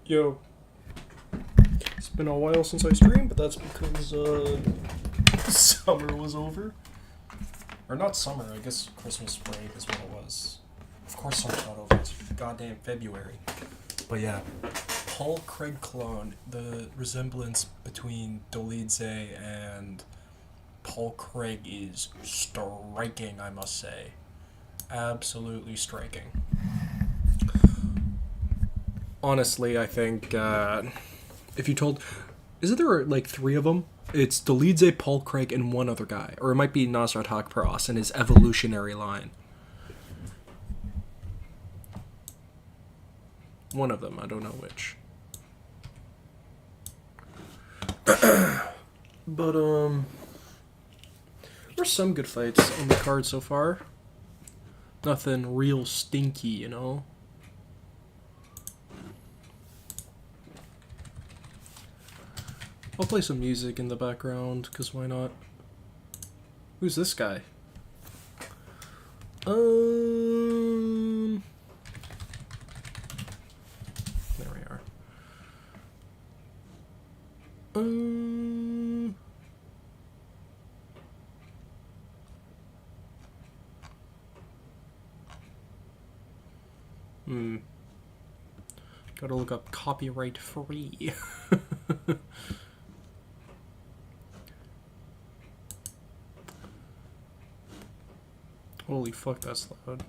Yo, it's been a while since I streamed, but that's because summer was over. Or not summer, I guess Christmas break is what it was. Of course summer's not over, it's goddamn February. But yeah, Paul Craig clone, the resemblance between Dolidze and Paul Craig is striking, I must say. Absolutely striking. Honestly, I think if you told, isn't there like three of them? It's Dolidze, Paul Craig, and one other guy, or it might be Nasrat Hakparas and his evolutionary line. One of them, I don't know which. But there's some good fights on the card so far. Nothing real stinky, you know. I'll play some music in the background, because why not? Who's this guy? There we are. Gotta look up copyright free. Holy fuck, that's loud.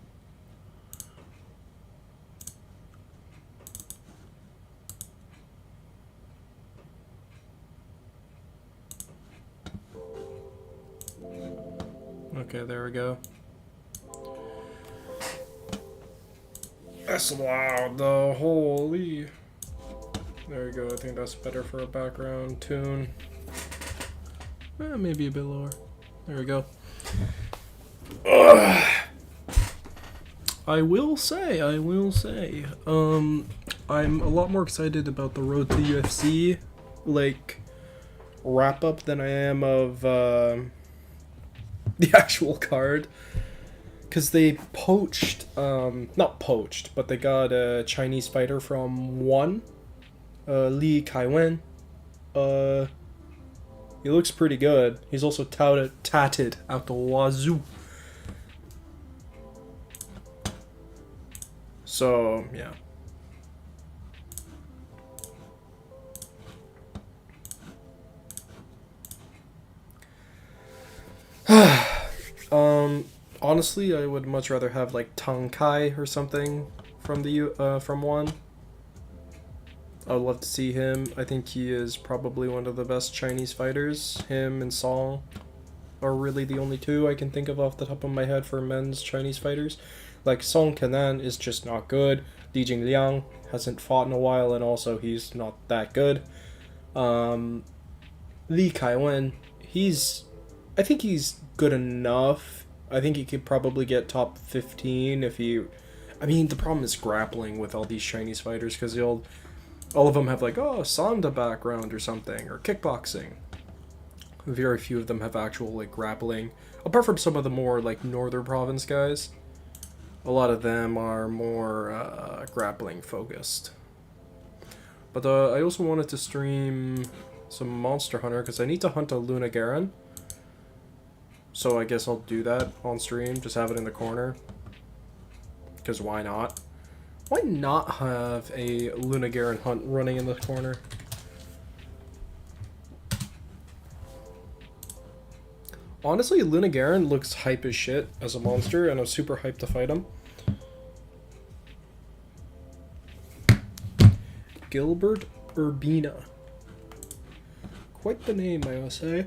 Okay, there we go. That's loud though, holy. There we go, I think that's better for a background tune. Maybe a bit lower. There we go. I will say, I'm a lot more excited about the Road to UFC, like, wrap-up than I am of, the actual card. Because they poached, not poached, but they got a Chinese fighter from One, Li Kaiwen. He looks pretty good. He's also tatted out the wazoo. So, yeah. Honestly, I would much rather have like Tang Kai or something from the from One. I would love to see him. I think he is probably one of the best Chinese fighters. Him and Song are really the only two I can think of off the top of my head for men's Chinese fighters. Like, Song Kenan is just not good. Li Jingliang hasn't fought in a while, and also he's not that good. Li Kaiwen, I think he's good enough. I think he could probably get top 15 if he... I mean, the problem is grappling with all these Chinese fighters, because all of them have, like, Sanda background or something, or kickboxing. Very few of them have actual, like, grappling. Apart from some of the more, like, Northern Province guys. A lot of them are more grappling focused. But I also wanted to stream some Monster Hunter because I need to hunt a Luna Garen. So I guess I'll do that on stream, just have it in the corner. Because why not? Why not have a Luna Garen hunt running in the corner? Honestly, Luna Garen looks hype as shit as a monster, and I'm super hyped to fight him. Gilbert Urbina. Quite the name, I must say.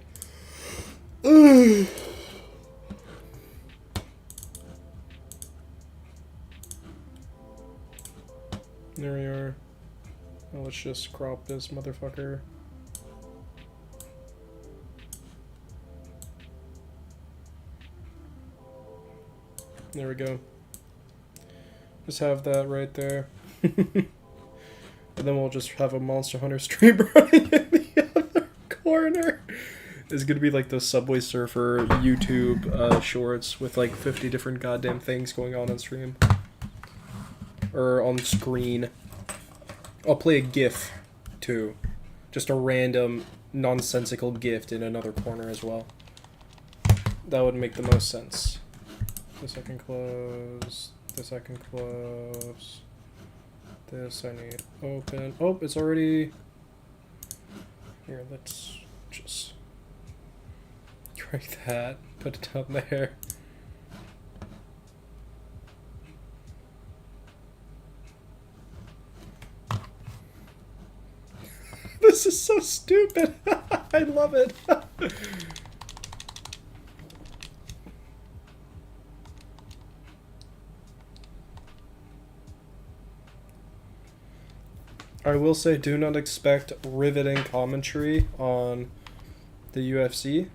There we are. Now let's just crop this motherfucker. There we go. Just have that right there. And then we'll just have a Monster Hunter stream running in the other corner. It's gonna be like the Subway Surfer YouTube shorts with like 50 different goddamn things going on stream. Or on screen. I'll play a GIF too. Just a random nonsensical gift in another corner as well. That would make the most sense. This I can close. This I can close. This I need open. Oh, it's already... Here, let's just break that. Put it down there. This is so stupid. I love it. I will say, do not expect riveting commentary on the UFC.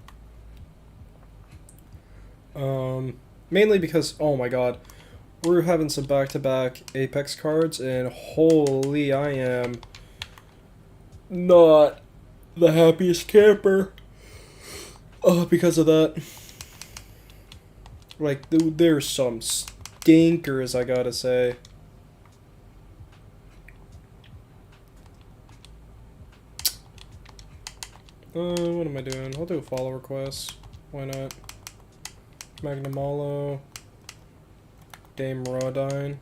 Mainly because, oh my god, we're having some back-to-back Apex cards, and holy, I am not the happiest camper because of that. Like, there's some stinkers, I gotta say. What am I doing? I'll do a follow request. Why not? Magnamalo. Dame Rodine.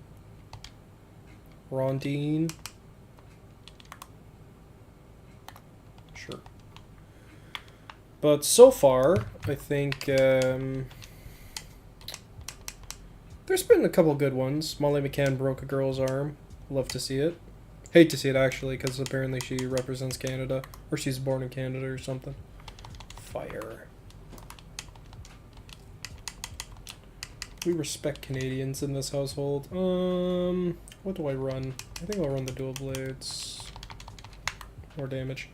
Rondine. Sure. But so far, I think there's been a couple good ones. Molly McCann broke a girl's arm. Love to see it. Hate to see it, actually, because apparently she represents Canada. Or she's born in Canada or something. Fire. We respect Canadians in this household. What do I run? I think I'll run the dual blades. More damage.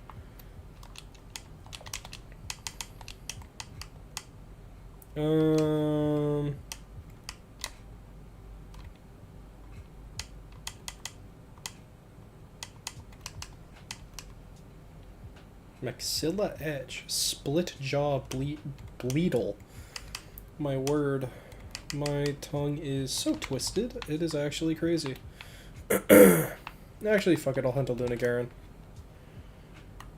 Maxilla Edge. Split Jaw Bleedle. My word. My tongue is so twisted. It is actually crazy. Actually, fuck it. I'll hunt a Lunagaron.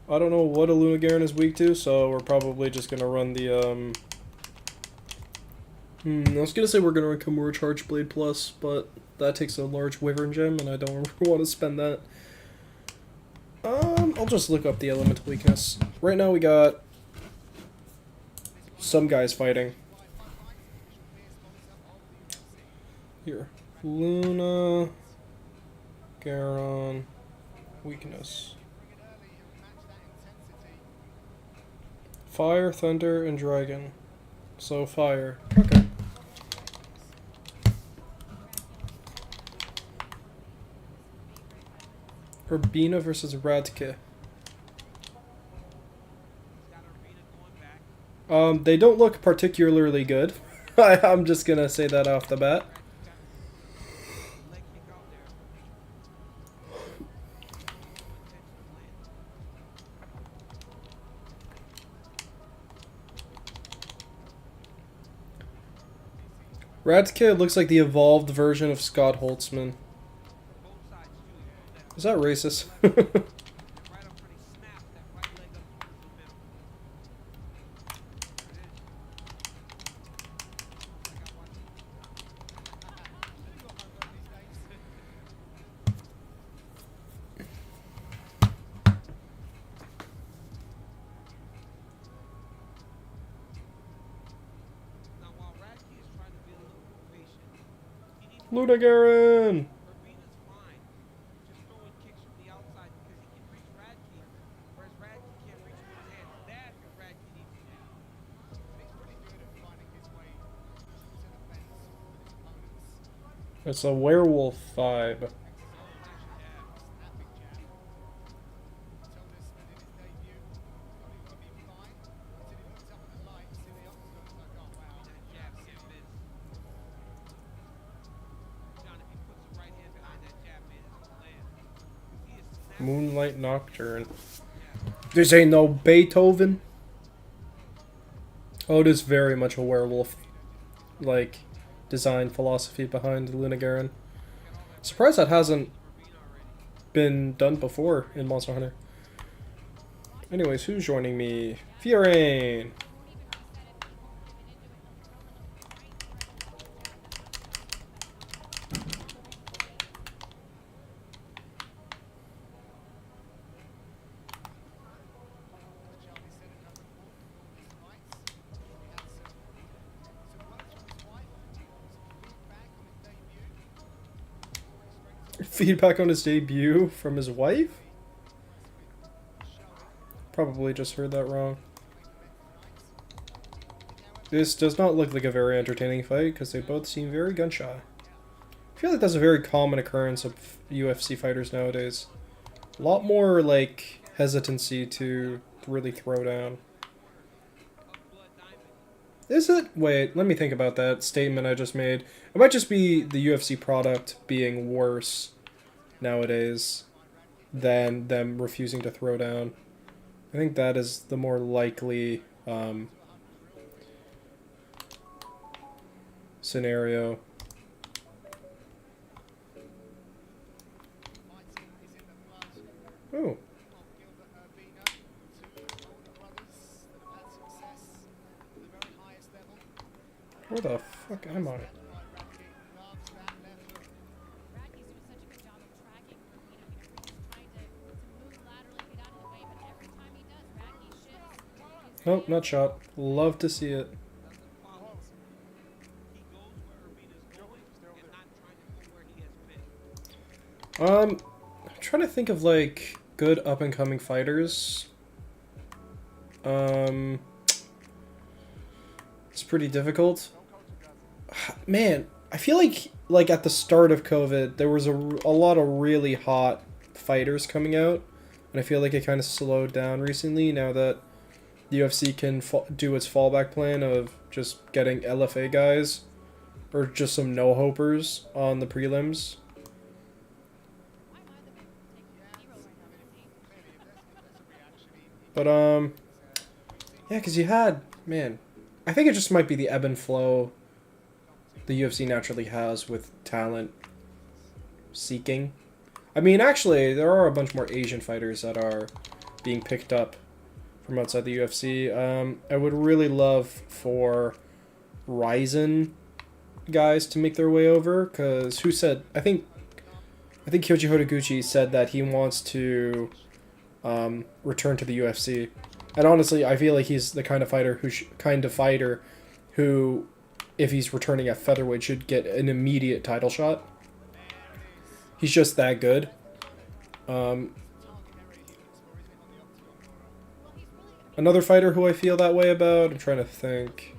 I don't know what a Lunagaron is weak to, so we're probably just gonna run the, I was gonna say we're gonna run Kimura Charge Blade Plus, but that takes a large Wyvern Gem, and I don't want to spend that. I'll just look up the elemental weakness. Right now we got some guys fighting. Here. Luna, Garon, weakness. Fire, Thunder, and Dragon. So fire. Okay. Urbina versus Radke. They don't look particularly good. I'm just gonna say that off the bat. Radke looks like the evolved version of Scott Holtzman. Is that racist? Lunagaron! It's a werewolf vibe. Moonlight Nocturne. This ain't no Beethoven. Oh, it is very much a werewolf, like, design philosophy behind Lunagaron. Surprised that hasn't been done before in Monster Hunter. Anyways, who's joining me? Fiorane! Feedback on his debut from his wife? Probably just heard that wrong. This does not look like a very entertaining fight because they both seem very gun shy. I feel like that's a very common occurrence of UFC fighters nowadays. A lot more like hesitancy to really throw down. Is it? Wait, let me think about that statement I just made. It might just be the UFC product being worse nowadays than them refusing to throw down. I think that is the more likely scenario. Oh. Where the fuck am I? Oh, not shot. Love to see it. I'm trying to think of like good up and coming fighters. It's pretty difficult. Man, I feel like at the start of COVID, there was a lot of really hot fighters coming out, and I feel like it kind of slowed down recently now that the UFC can do its fallback plan of just getting LFA guys or just some no-hopers on the prelims. But, yeah, because you had, man, I think it just might be the ebb and flow the UFC naturally has with talent seeking. I mean, actually, there are a bunch more Asian fighters that are being picked up from outside the UFC. I would really love for Ryzen guys to make their way over, because who said, I think Kyoji Horiguchi said that he wants to return to the UFC. And honestly, I feel like he's the kind of fighter who, if he's returning at featherweight, should get an immediate title shot. He's just that good. Another fighter who I feel that way about, I'm trying to think.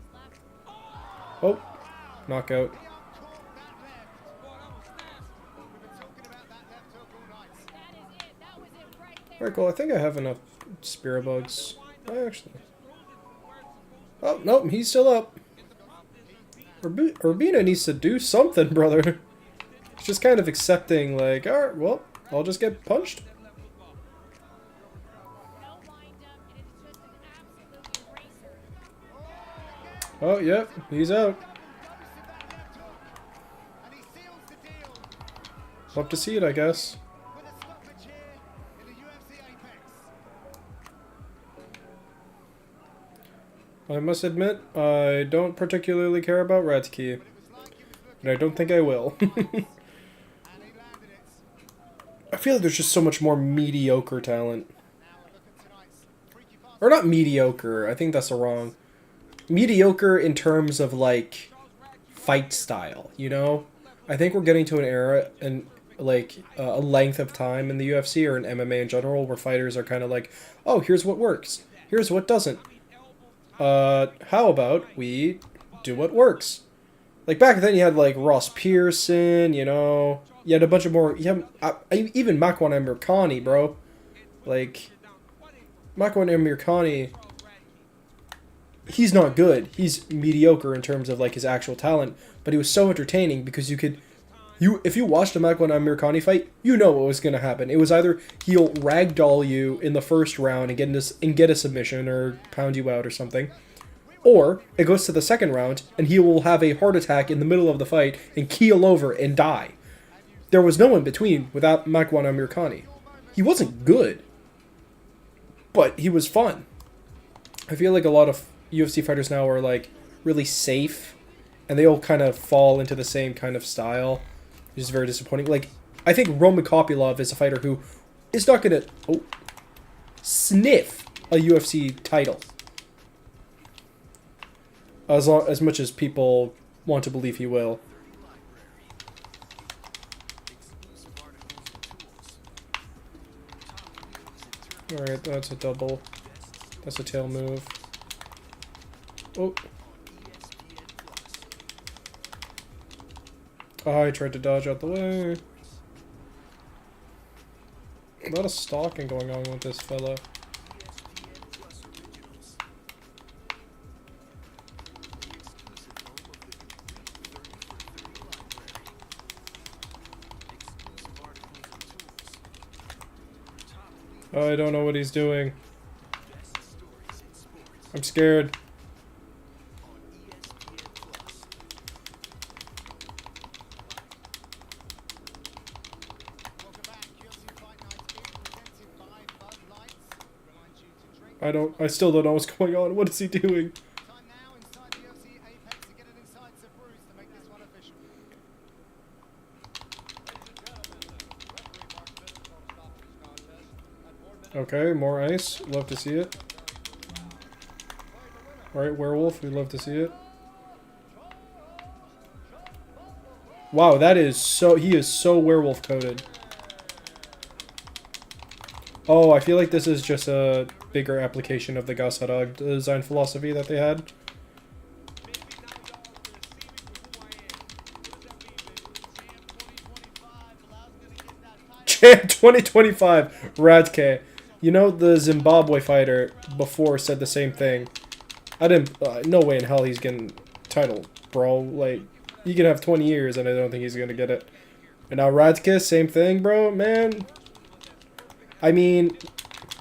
Oh, knockout. Alright, cool. I think I have enough spirit bugs. Actually. Oh, nope, he's still up. Urbina needs to do something, brother. He's just kind of accepting, like, alright, well, I'll just get punched. Oh, yep, he's out. Love to see it, I guess. I must admit, I don't particularly care about Ratsky. And I don't think I will. I feel like there's just so much more mediocre talent. Or not mediocre, I think that's the wrong. Mediocre in terms of, like, fight style, you know? I think we're getting to an era and, like, a length of time in the UFC or in MMA in general where fighters are kind of like, oh, here's what works. Here's what doesn't. How about we do what works? Like, back then you had, like, Ross Pearson, you know? You had a bunch of more... even Makwan Amirkhani, bro. Like, Makwan Amirkhani... He's not good. He's mediocre in terms of, like, his actual talent. But he was so entertaining because you could... if you watched a Makwan Amirkhani fight, you know what was going to happen. It was either he'll ragdoll you in the first round and get a submission or pound you out or something. Or it goes to the second round and he will have a heart attack in the middle of the fight and keel over and die. there was no in between without Makwan Amirkhani. He wasn't good, but he was fun. I feel like a lot of UFC fighters now are like really safe, and they all kind of fall into the same kind of style, which is very disappointing. Like, I think Roman Kopylov is a fighter who is not going to sniff a UFC title. As much as people want to believe he will. Alright, that's a double. That's a tail move. Oh. Oh, I tried to dodge out the way. A lot of stalking going on with this fella. Oh, I don't know what he's doing. I'm scared. I still don't know what's going on. What is he doing? Okay, more ice. Love to see it. Alright, werewolf. We love to see it. Wow, that is so... He is so werewolf coded. Oh, I feel like this is just a bigger application of the Gasarag design philosophy that they had. Champ 2025, Radke. You know, the Zimbabwe fighter before said the same thing. I didn't... no way in hell he's getting title, bro. Like, you can have 20 years and I don't think he's gonna get it. And now Radke, same thing, bro, man. I mean,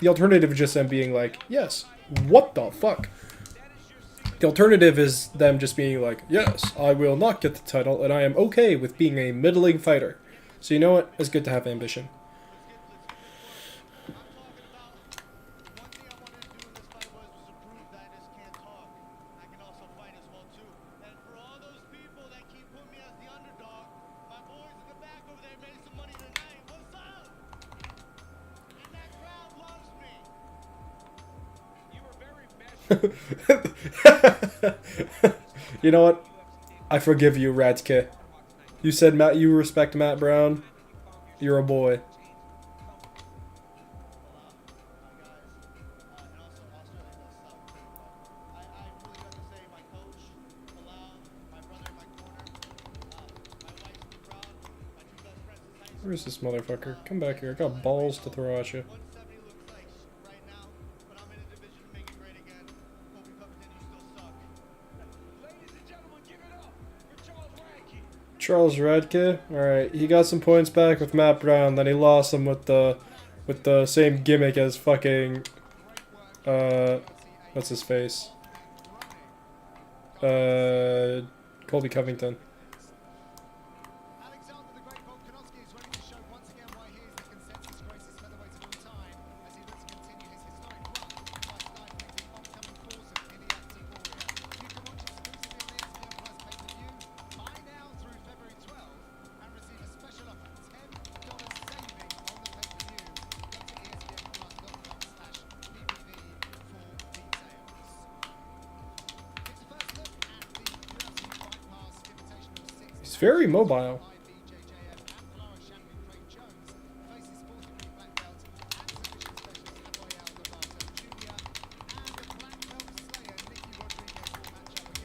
the alternative is just them being like, yes, what the fuck? The alternative is them just being like, yes, I will not get the title and I am okay with being a middling fighter. So you know what? It's good to have ambition. You know what? I forgive you, Radke. You said Matt. You respect Matt Brown. You're a boy. Where's this motherfucker? Come back here. I got balls to throw at you. Charles Radke. Alright, he got some points back with Matt Brown, then he lost them with the same gimmick as fucking what's his face? Colby Covington. He's very mobile.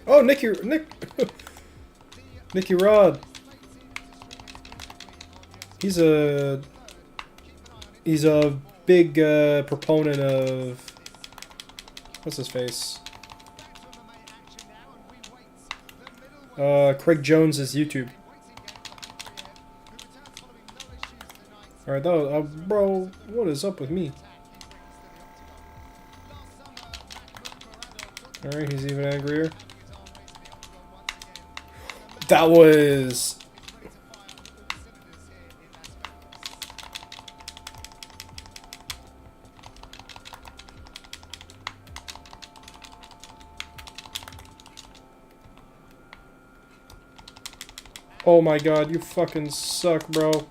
Oh, Nicky Rod. He's a big proponent of what's his face? Craig Jones's YouTube. Alright, that was, bro, what is up with me? Alright, he's even angrier. That was... Oh my god, you fucking suck, bro.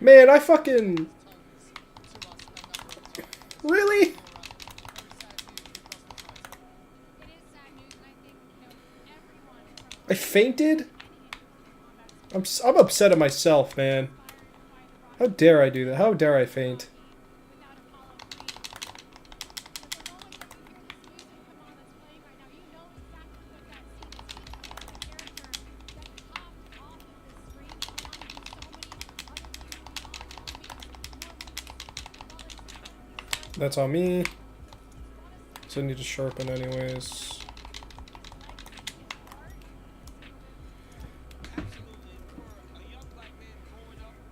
Man, I fucking... Really? I fainted? I'm upset at myself, man. How dare I do that? How dare I faint? That's on me. So I need to sharpen anyways.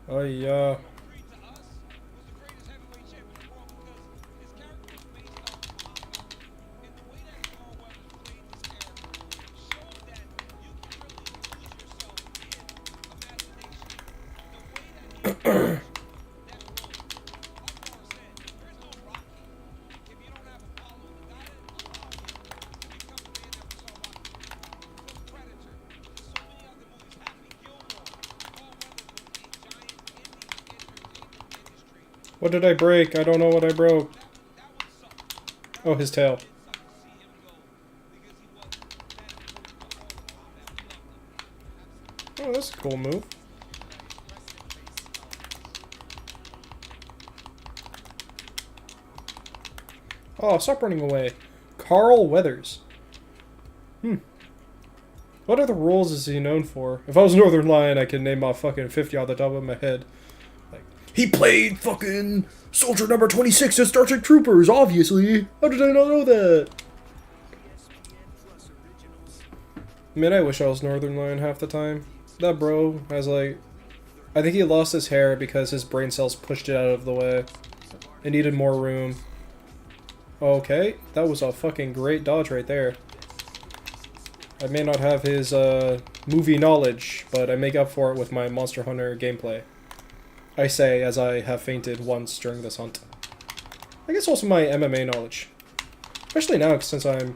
Oh yeah. What did I break? I don't know what I broke. Oh, his tail. Oh, that's a cool move. Oh, stop running away. Carl Weathers. What other roles is he known for? If I was Northern Lion, I could name off fucking 50 off the top of my head. Like, he played fucking Soldier Number 26 in Star Trek Troopers, obviously. How did I not know that? Man, I wish I was Northern Lion half the time. That bro has like... I think he lost his hair because his brain cells pushed it out of the way. It needed more room. Okay, that was a fucking great dodge right there. I may not have his movie knowledge, but I make up for it with my Monster Hunter gameplay. I say as I have fainted once during this hunt. I guess also my MMA knowledge. Especially now since I'm...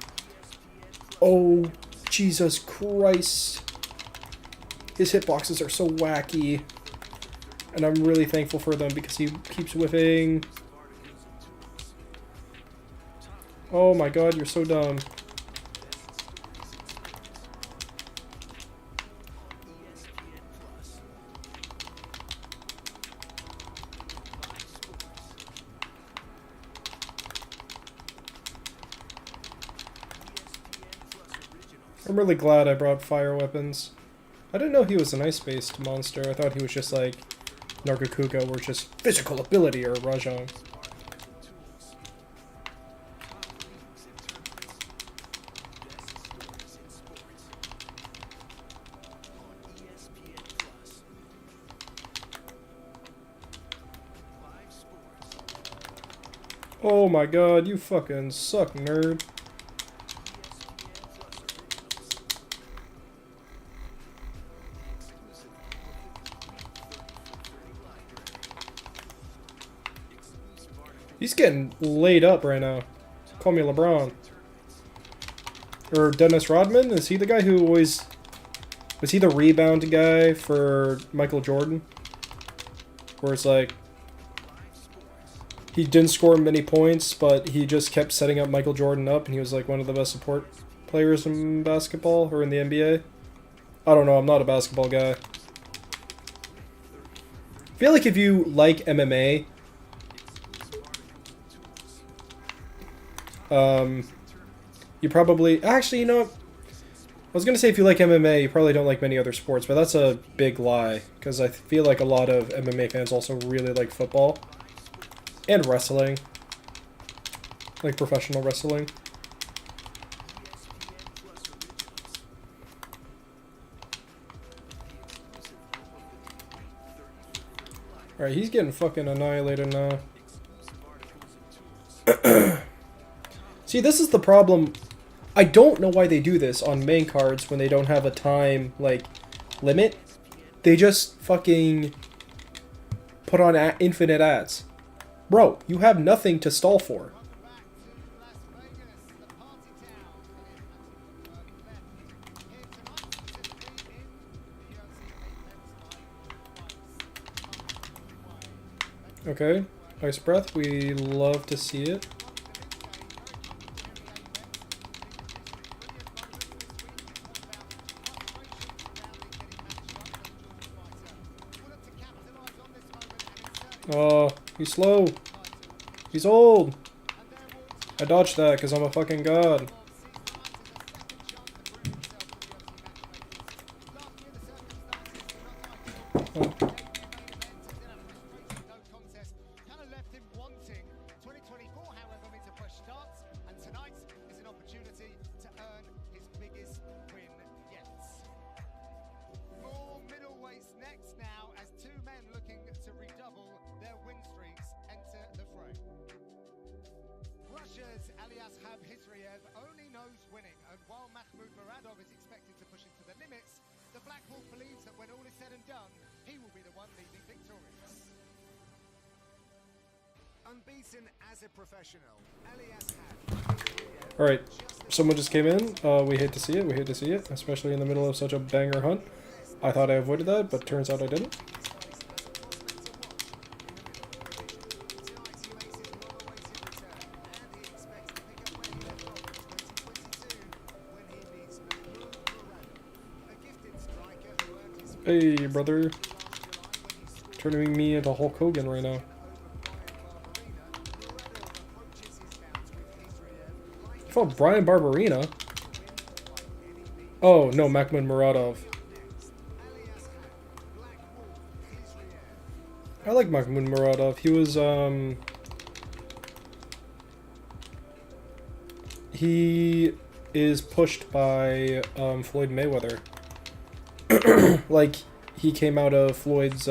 Oh, Jesus Christ. His hitboxes are so wacky. And I'm really thankful for them because he keeps whiffing. Oh my god, you're so dumb. I'm really glad I brought fire weapons. I didn't know he was an ice-based monster. I thought he was just like Nargacuga, where it's just physical ability, or Rajang. Oh my god, you fucking suck, nerd. He's getting laid up right now. Call me LeBron. Or Dennis Rodman? Is he the guy who always... Was he the rebound guy for Michael Jordan? Where it's like... He didn't score many points, but he just kept setting up Michael Jordan up, and he was like one of the best support players in basketball, or in the NBA. I don't know, I'm not a basketball guy. I feel like if you like MMA... you probably... Actually, you know what? I was going to say if you like MMA, you probably don't like many other sports, but that's a big lie. Because I feel like a lot of MMA fans also really like football. And wrestling. Like professional wrestling. Alright, he's getting fucking annihilated now. See, this is the problem. I don't know why they do this on main cards when they don't have a time, like, limit. They just fucking put on infinite ads. Bro, you have nothing to stall for. Okay, ice breath, we love to see it. Oh, he's slow. He's old. I dodged that because I'm a fucking god. Oh. Alright, someone just came in. We hate to see it, we hate to see it, especially in the middle of such a banger hunt. I thought I avoided that, but turns out I didn't. Hey, brother. Turning me into Hulk Hogan right now. I fought Brian Barberina. Oh, no, Makhmud Muradov. I like Makhmud Muradov. He was, he is pushed by, Floyd Mayweather. Like, he came out of Floyd's,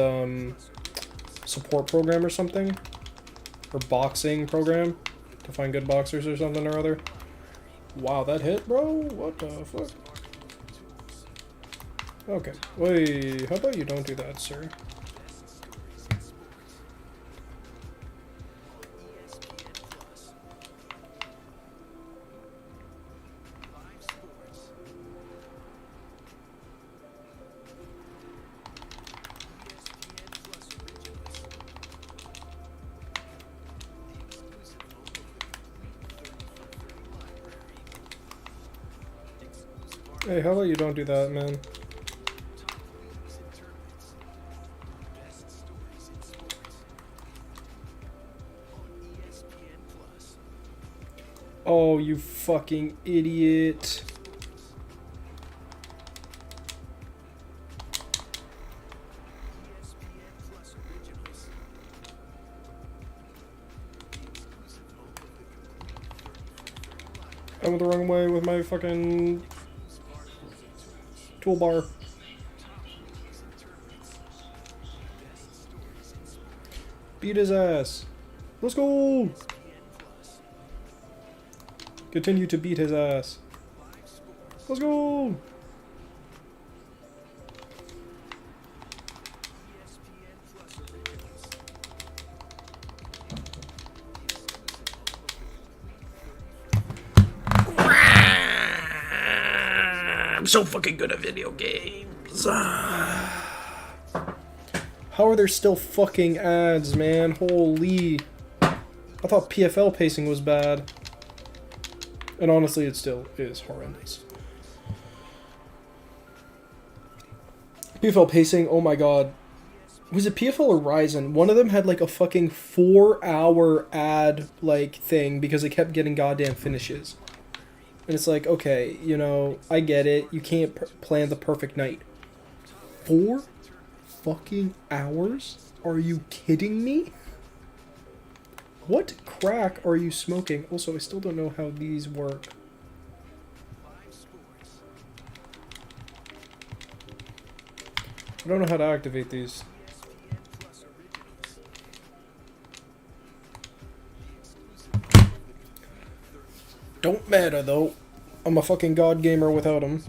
support program or something. Or boxing program. To find good boxers or something or other. Wow, that hit, bro? What the fuck? Okay. Wait, how about you don't do that, sir? Hey, how about you don't do that, man? Oh, you fucking idiot. I went the wrong way with my fucking toolbar. Beat his ass. Let's go! Continue to beat his ass. Let's go! I'm so fucking good at video games. How are there still fucking ads, man? Holy. I thought PFL pacing was bad. And honestly, it still is horrendous. PFL pacing, oh my god. Was it PFL or Ryzen? One of them had like a fucking 4-hour ad like thing because they kept getting goddamn finishes. And it's like, okay, you know, I get it. You can't plan the perfect night. 4 fucking hours? Are you kidding me? What crack are you smoking? Also, I still don't know how these work. I don't know how to activate these. Don't matter though. I'm a fucking god gamer without him.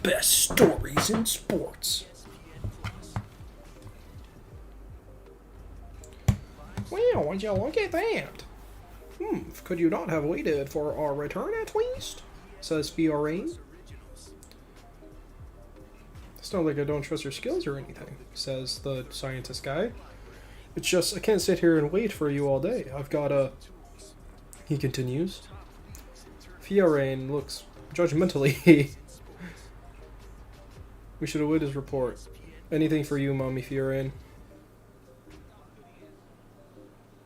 Best stories in sports. Well, would you look at that? Could you not have waited for our return at least? Says Fiorine. It's not like I don't trust your skills or anything, says the scientist guy. It's just, I can't sit here and wait for you all day. I've got a... He continues. Fiorine looks judgmentally. We should await his report. Anything for you, Mommy Fiorine.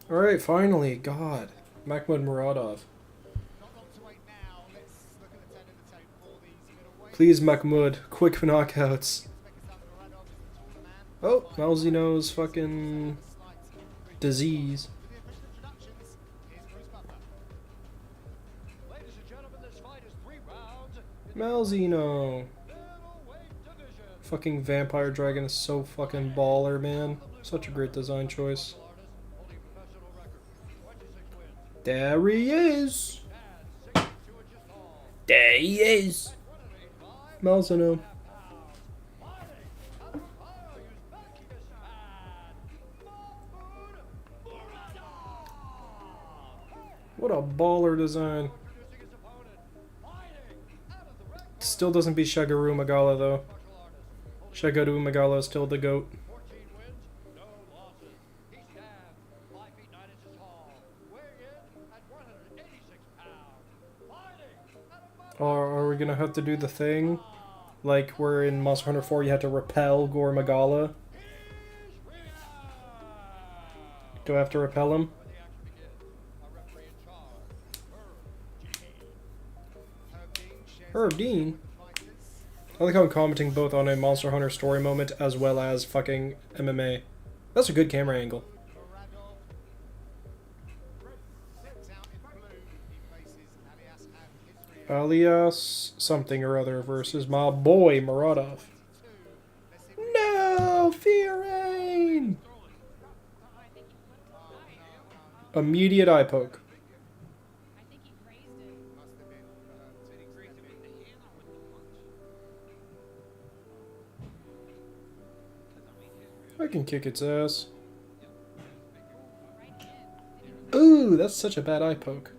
Alright, finally, God. Mahmoud Muradov. Please, Mahmoud, quick knockouts. Oh, Mousy knows fucking disease. Malzino. Fucking Vampire Dragon is so fucking baller, man. Such a great design choice. There he is. There he is. Malzino. What a baller design. Still doesn't beat Shigeru Magala though. Shigeru Magala is still the GOAT. Or are we gonna have to do the thing? Like where in Monster Hunter 4 you had to repel Gore Magala? Do I have to repel him? Herb Dean? I like how I'm commenting both on a Monster Hunter story moment as well as fucking MMA. That's a good camera angle. Alias something or other versus my boy Muradov. No! Fiorine! Immediate eye poke. I can kick its ass. Ooh, that's such a bad eye poke.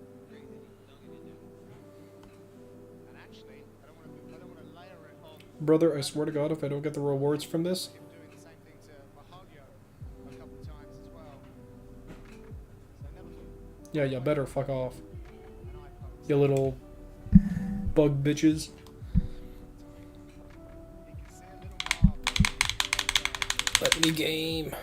Brother, I swear to God, if I don't get the rewards from this... Yeah, you better fuck off. You little bug bitches. Let me game.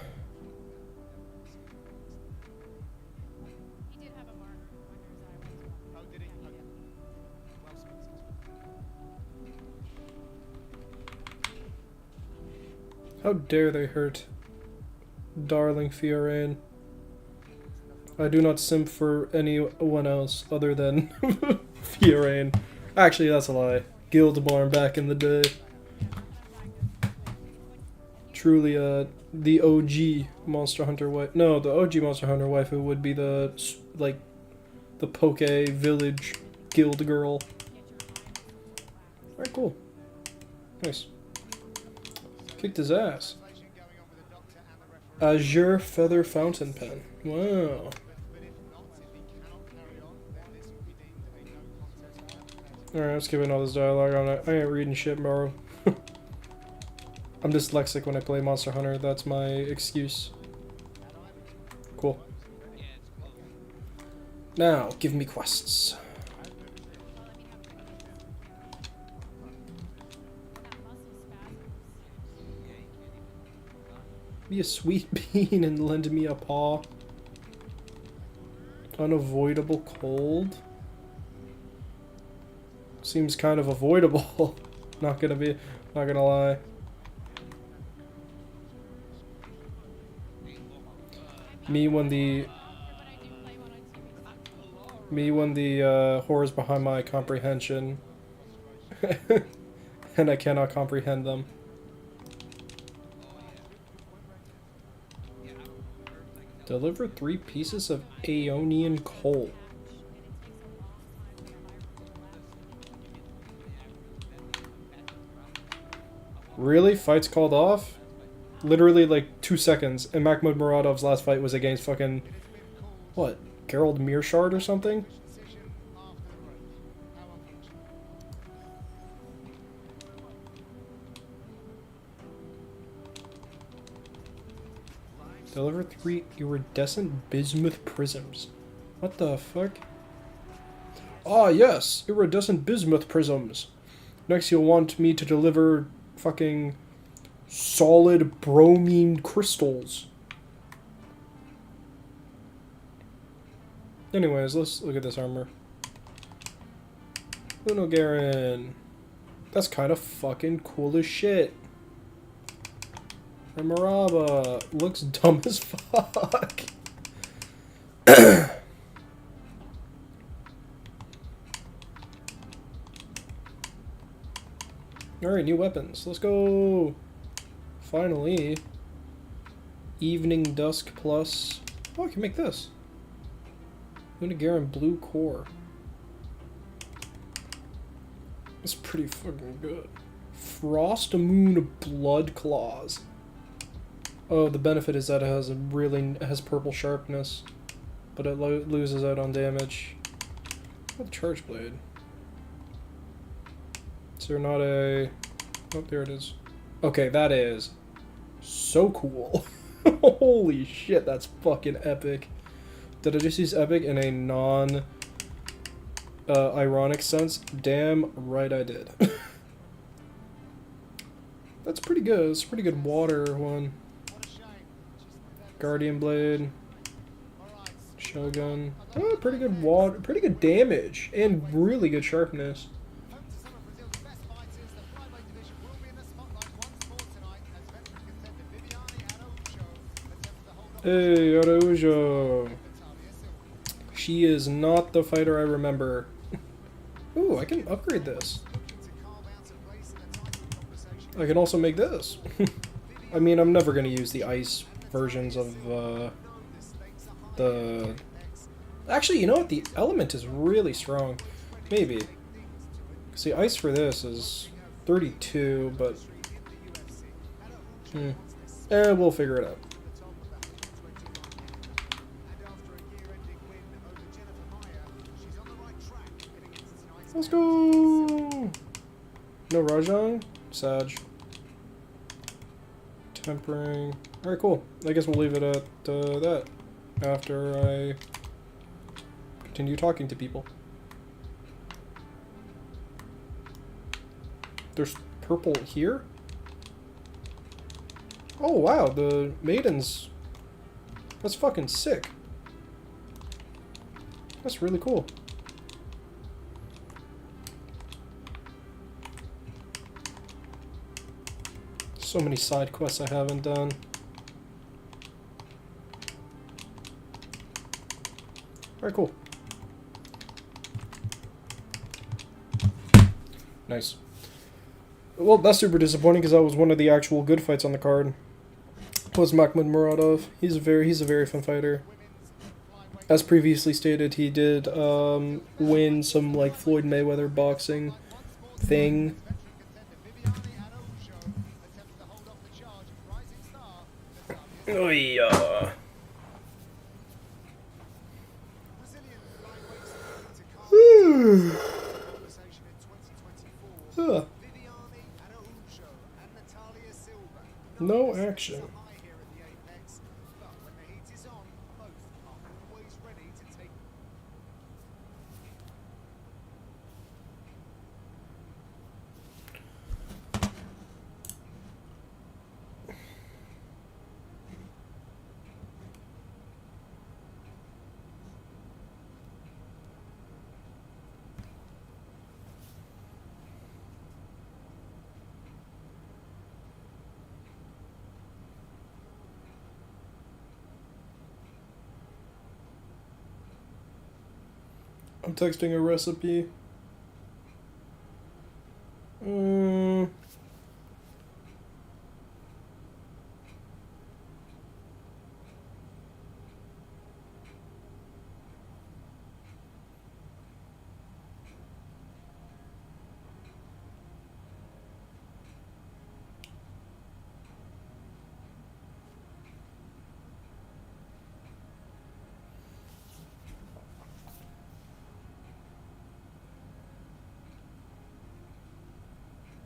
How dare they hurt darling Fiorine. I do not simp for anyone else other than Fiorine. Actually, that's a lie. Guildborn back in the day. Truly, the OG Monster Hunter wife. No, the OG Monster Hunter waifu would be the, like, the Poke Village Guild girl. Alright, cool. Nice. Kicked his ass. Azure Feather Fountain Pen. Wow. Alright, let's give it all this dialogue on it. I ain't reading shit, bro. I'm dyslexic when I play Monster Hunter. That's my excuse. Cool. Now, give me quests. Be a sweet bean and lend me a paw. Unavoidable cold. Seems kind of avoidable. Not gonna lie. Me when the horrors behind my comprehension and I cannot comprehend them. Deliver 3 pieces of Aeonian coal. Really? Fight's called off? Literally like 2 seconds, and Mahmoud Muradov's last fight was against fucking... What? Gerald Mearshard or something? Deliver 3 iridescent bismuth prisms. What the fuck? Ah, yes! Iridescent bismuth prisms. Next you'll want me to deliver fucking solid bromine crystals. Anyways, let's look at this armor. Uno Garen. That's kind of fucking cool as shit. And Maraba looks dumb as fuck. Alright, new weapons. Let's go. Finally. Evening Dusk Plus. Oh, I can make this. Unigaren Blue Core. That's pretty fucking good. Frost Moon Blood Claws. Oh, the benefit is that it has purple sharpness, but it loses out on damage. Oh, the Charge Blade. Is there not a... Oh, there it is. Okay, that is so cool. Holy shit, that's fucking epic. Did I just use epic in a non... ironic sense? Damn right I did. That's pretty good. It's a pretty good water one. Guardian Blade. Shogun. Oh, pretty good water. Pretty good damage. And really good sharpness. Hey, Araujo. She is not the fighter I remember. Ooh, I can upgrade this. I can also make this. I mean, I'm never going to use the ice versions of the... Actually, you know what? The element is really strong. Maybe. See, ice for this is 32, but... we'll figure it out. Let's go! No Rajang? Sag. Tempering. Alright, cool. I guess we'll leave it at that after I continue talking to people. There's purple here? Oh wow, the maidens. That's fucking sick. That's really cool. So many side quests I haven't done. Alright, cool. Nice. Well, that's super disappointing because that was one of the actual good fights on the card. Was Mahmoud Muradov. He's a very fun fighter. As previously stated, he did win some like Floyd Mayweather boxing thing. Oh yeah. No action. I'm texting a recipe.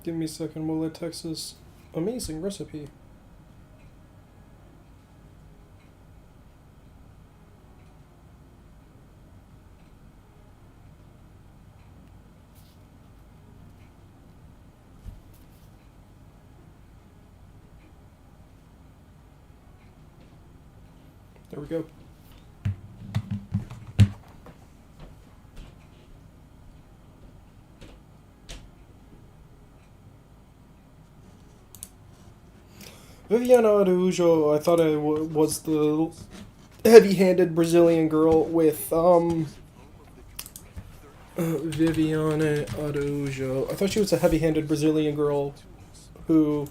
Give me a second while I text this amazing recipe. There we go. Viviana Araújo, I thought I was the heavy-handed Brazilian girl with, Viviana Araújo. I thought she was a heavy-handed Brazilian girl who...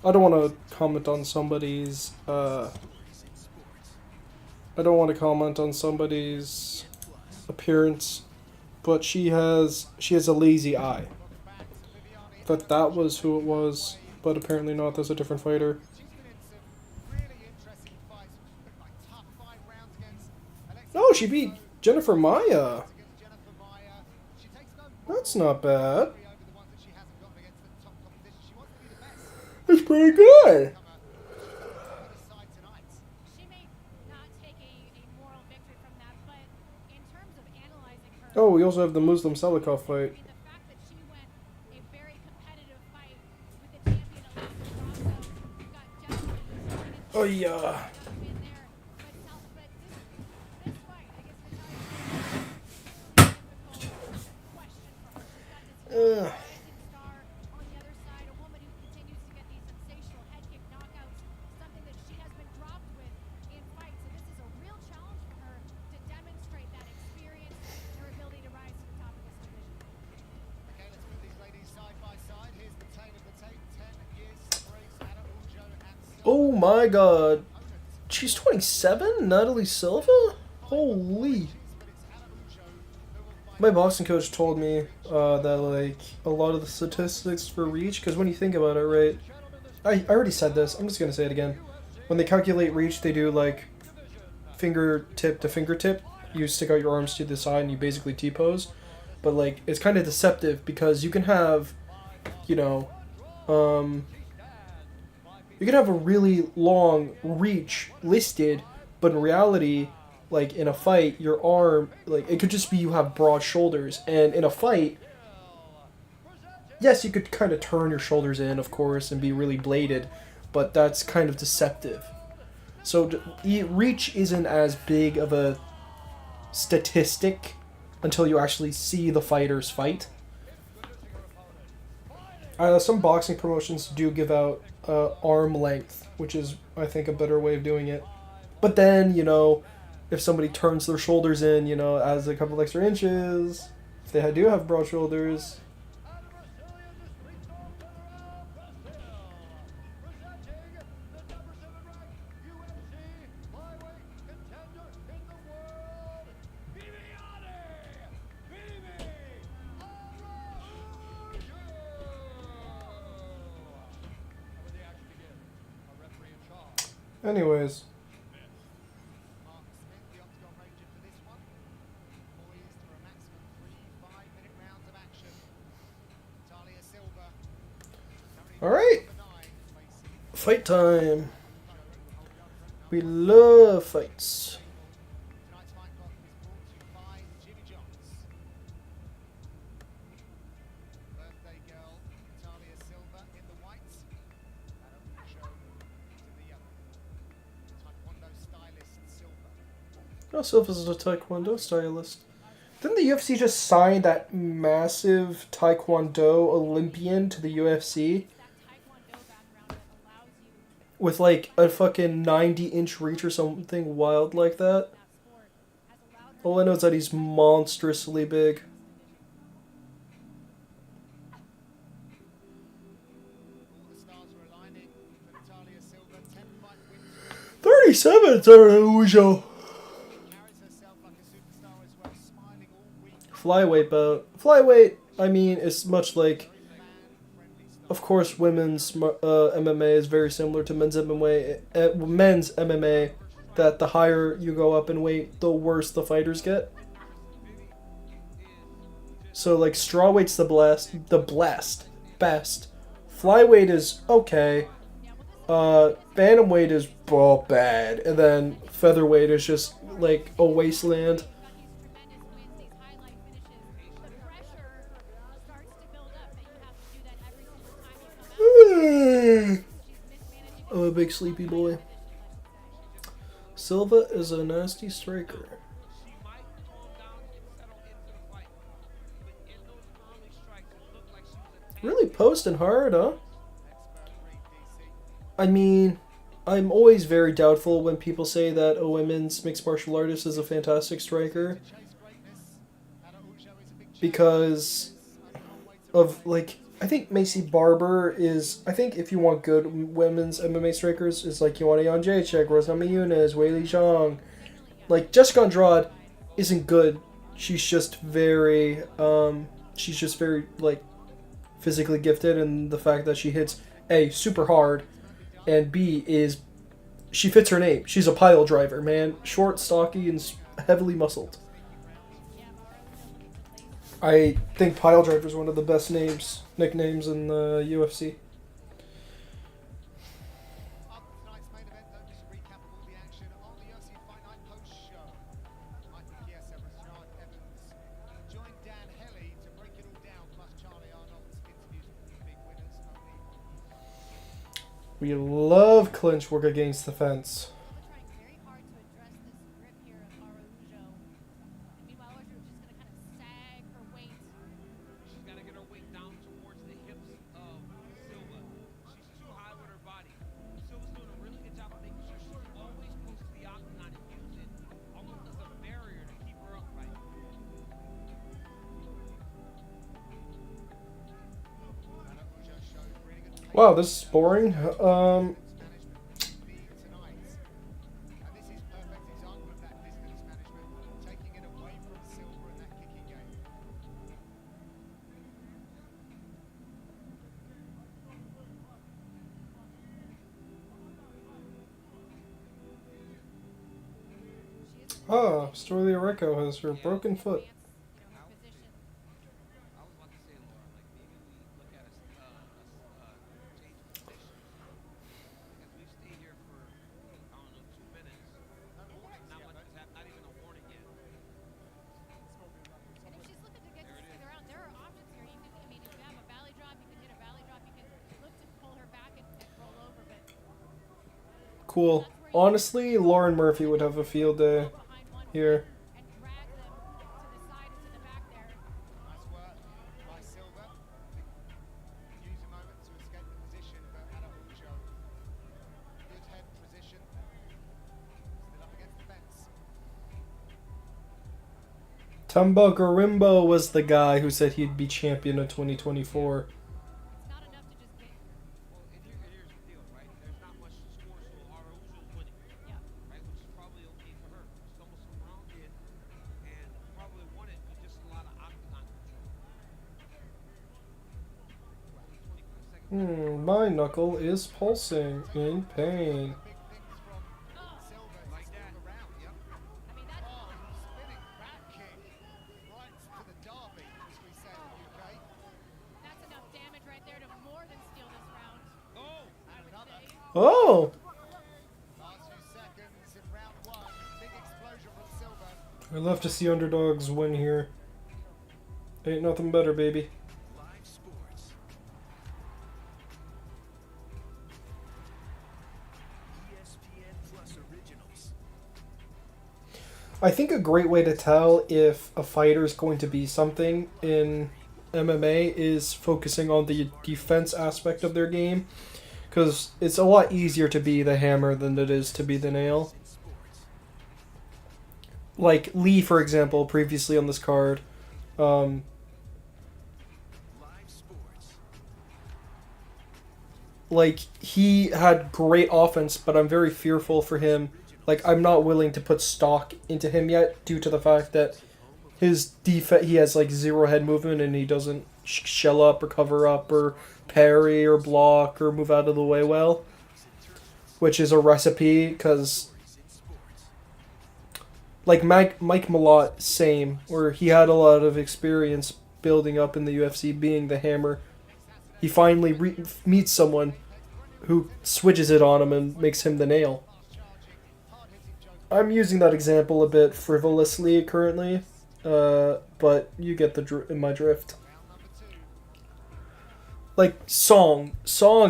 I don't want to comment on somebody's, appearance, but she has a lazy eye. Thought that was who it was, but apparently not. That's a different fighter. Oh, she beat Jennifer Maia. That's not bad. That's pretty good. Oh, we also have the Muslim Salikov fight. Oh yeah. Oh my god. She's 27? Natalie Silva? Holy. My boxing coach told me that, like, a lot of the statistics for reach, because when you think about it, right, I already said this, I'm just going to say it again. When they calculate reach, they do, like, fingertip to fingertip. You stick out your arms to the side and you basically T-pose. But, like, it's kind of deceptive because you can have, you know, you can have a really long reach listed, but in reality, like in a fight, your arm, like it could just be you have broad shoulders, and in a fight, yes, you could kind of turn your shoulders in, of course, and be really bladed, but that's kind of deceptive. So reach isn't as big of a statistic until you actually see the fighters fight. Some boxing promotions do give out arm length, which is, I think, a better way of doing it. But then, you know, if somebody turns their shoulders in, you know, adds a couple extra inches, if they do have broad shoulders. Anyways. Alright. Fight time. We love fights. Oh, Silva's a Taekwondo stylist. Didn't the UFC just sign that massive Taekwondo Olympian to the UFC? With like a fucking 90-inch reach or something wild like that? All I know is that he's monstrously big. 37, Araújo. Flyweight bout. Flyweight, I mean, it's much like, of course, women's MMA is very similar to men's MMA. Men's MMA, that the higher you go up in weight, the worse the fighters get. So like strawweight's the blessed, best. Flyweight is okay. Bantamweight is bad, and then featherweight is just like a wasteland. I'm a big sleepy boy. Silva is a nasty striker. Really posting hard, huh? I mean, I'm always very doubtful when people say that a women's mixed martial artist is a fantastic striker. Because of, like, I think Macy Barber is, I think if you want good women's MMA strikers, it's like Joanna Jędrzejczyk, Rose Namajunas, Weili Zhang. Like, Jessica Andrade isn't good. She's just very, like, physically gifted, and the fact that she hits A, super hard, and B, is she fits her name. She's a pile driver, man. Short, stocky, and heavily muscled. I think pile driver is one of the best nicknames in the UFC. We love clinch work against the fence. Wow, this is boring. Story Areco has her broken foot. Cool. Honestly, Lauren Murphy would have a field day here. Tumba Garimbo was the guy who said he'd be champion of 2024. My knuckle is pulsing in pain. Oh! I love to see underdogs win here. Ain't nothing better, baby. I think a great way to tell if a fighter is going to be something in MMA is focusing on the defense aspect of their game, because it's a lot easier to be the hammer than it is to be the nail. Like Lee, for example, previously on this card, like he had great offense, but I'm very fearful for him. Like, I'm not willing to put stock into him yet due to the fact that his defense, he has like zero head movement and he doesn't shell up or cover up or parry or block or move out of the way well, which is a recipe because like Mike Malott, same, where he had a lot of experience building up in the UFC being the hammer He finally meets someone who switches it on him and makes him the nail. I'm using that example a bit frivolously currently, but you get my drift. Like Song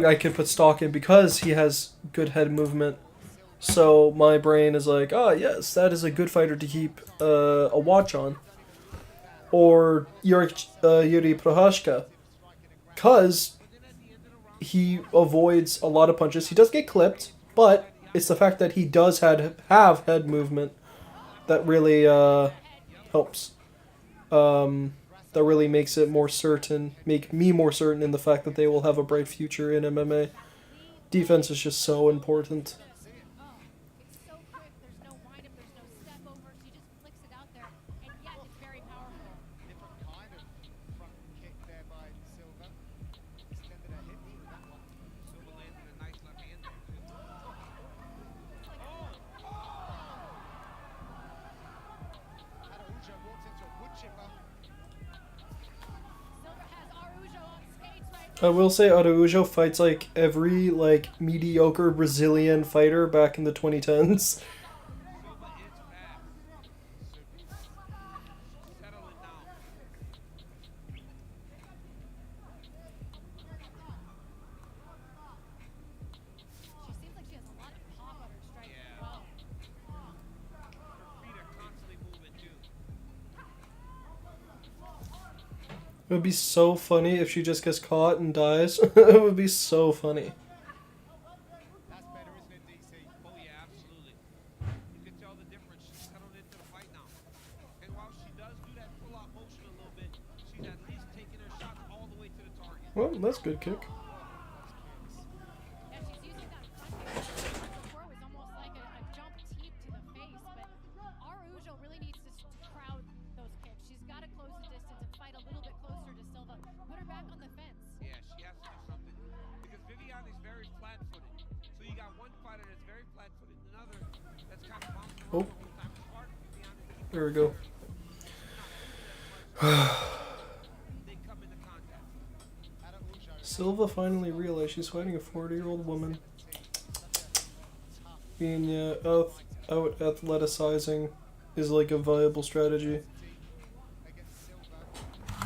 I can put stock in because he has good head movement. So my brain is like, ah, yes, that is a good fighter to keep a watch on. Or Yuri Prohashka, because he avoids a lot of punches. He does get clipped, but it's the fact that he does have head movement that really helps. That really makes it more certain, make me more certain in the fact that they will have a bright future in MMA. Defense is just so important. I will say Araujo fights like every like mediocre Brazilian fighter back in the 2010s. It would be so funny if she just gets caught and dies. It would be so funny. Well, that's a good kick. Oh. There we go. Silva finally realized she's fighting a 40-year-old woman. Being out athleticizing is like a viable strategy.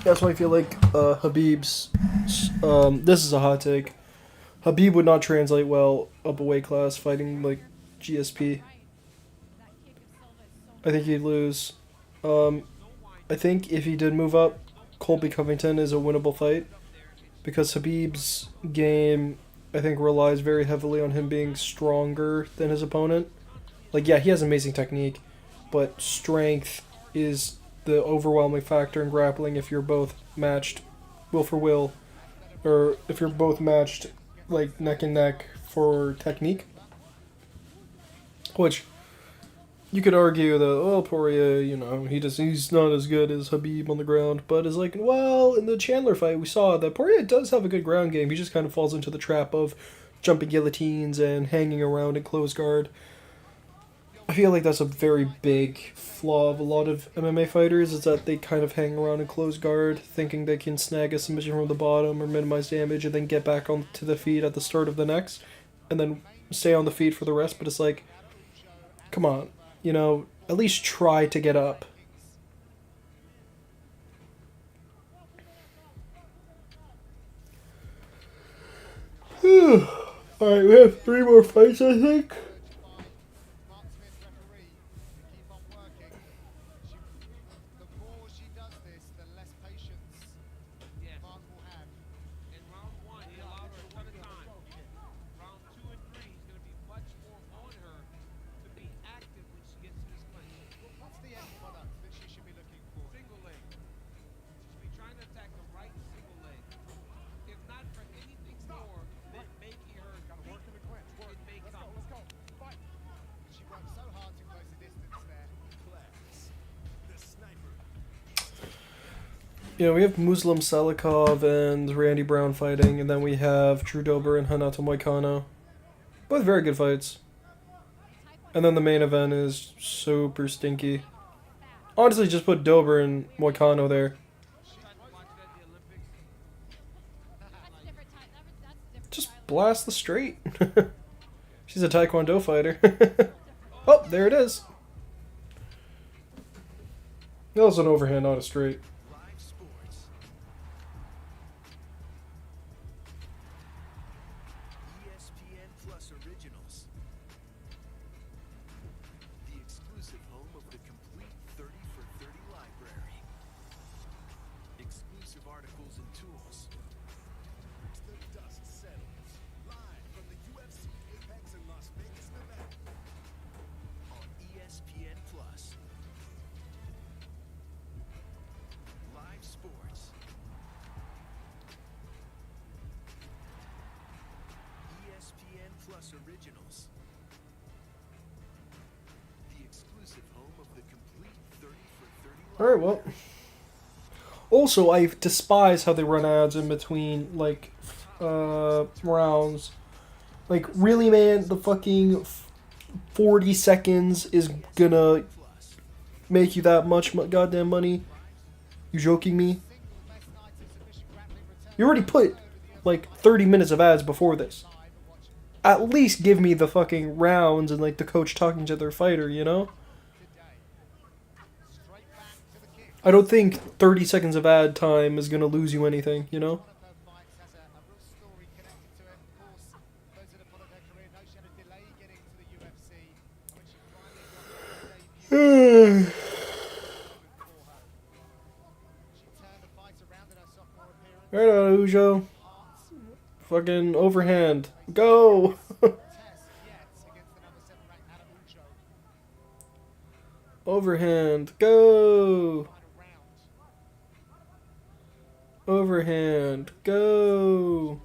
That's why I feel like Habib's. This is a hot take. Habib would not translate well up a weight class fighting like GSP. I think he'd lose. I think if he did move up, Colby Covington is a winnable fight. Because Habib's game, I think, relies very heavily on him being stronger than his opponent. Like, yeah, he has amazing technique, but strength is the overwhelming factor in grappling if you're both matched will for will. Or if you're both matched, like, neck and neck for technique. Which, you could argue that, oh, Poirier, you know, he's not as good as Habib on the ground, but it's like, well, in the Chandler fight, we saw that Poirier does have a good ground game. He just kind of falls into the trap of jumping guillotines and hanging around in close guard. I feel like that's a very big flaw of a lot of MMA fighters, is that they kind of hang around in close guard, thinking they can snag a submission from the bottom or minimize damage and then get back onto the feet at the start of the next, and then stay on the feet for the rest, but it's like, come on. You know, at least try to get up. Alright, we have 3 more fights, I think. You know, we have Muslim Salikov and Randy Brown fighting, and then we have Drew Dober and Hanato Moicano. Both very good fights. And then the main event is super stinky. Honestly, just put Dober and Moicano there. blast the straight. She's a Taekwondo fighter. Oh, there it is. That was an overhand, not a straight. Articles and tools. The dust settles. Live from the UFC Apex in Las Vegas, Nevada. On ESPN Plus. Live sports. ESPN Plus Originals. The exclusive home of the complete 30 for 30. Alright, well. Also, I despise how they run ads in between, like, rounds. Like, really, man, the fucking 40 seconds is gonna make you that much goddamn money? You joking me? You already put, like, 30 minutes of ads before this. At least give me the fucking rounds and, like, the coach talking to their fighter, you know? I don't think 30 seconds of ad time is going to lose you anything, you know? Alright, Araujo. Fucking overhand. Go! Overhand. Go! Overhand. Go!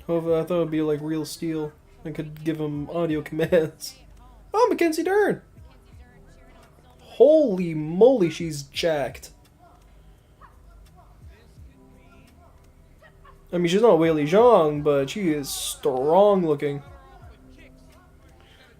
Hopefully, I thought it would be like real steel. I could give him audio commands. Oh, Mackenzie Dern! Holy moly, she's jacked. I mean, she's not Wei Li Zhang, but she is strong looking.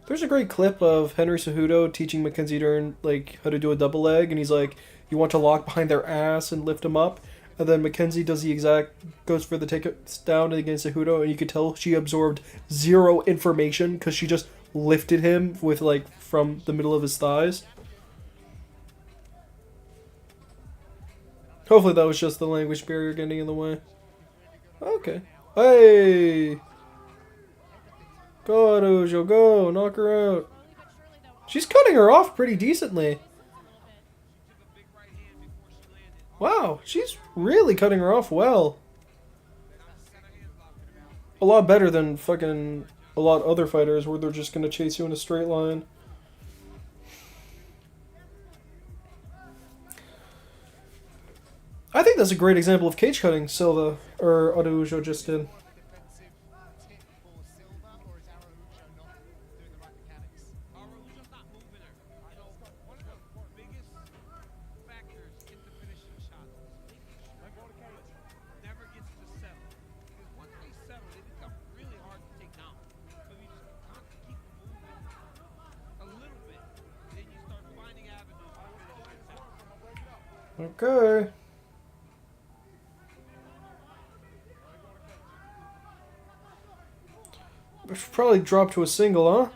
There's a great clip of Henry Cejudo teaching Mackenzie Dern, like, how to do a double leg, and he's like, you want to lock behind their ass and lift them up, and then Mackenzie does the exact, goes for the takedown against Cejudo, and you could tell she absorbed zero information, because she just lifted him with, like, from the middle of his thighs. Hopefully that was just the language barrier getting in the way. Okay. Hey! Go, Araujo, go! Knock her out. She's cutting her off pretty decently. Wow, she's really cutting her off well. A lot better than fucking a lot of other fighters where they're just gonna chase you in a straight line. I think that's a great example of cage cutting Silva, or Araujo just did. Okay. I should probably drop to a single, huh?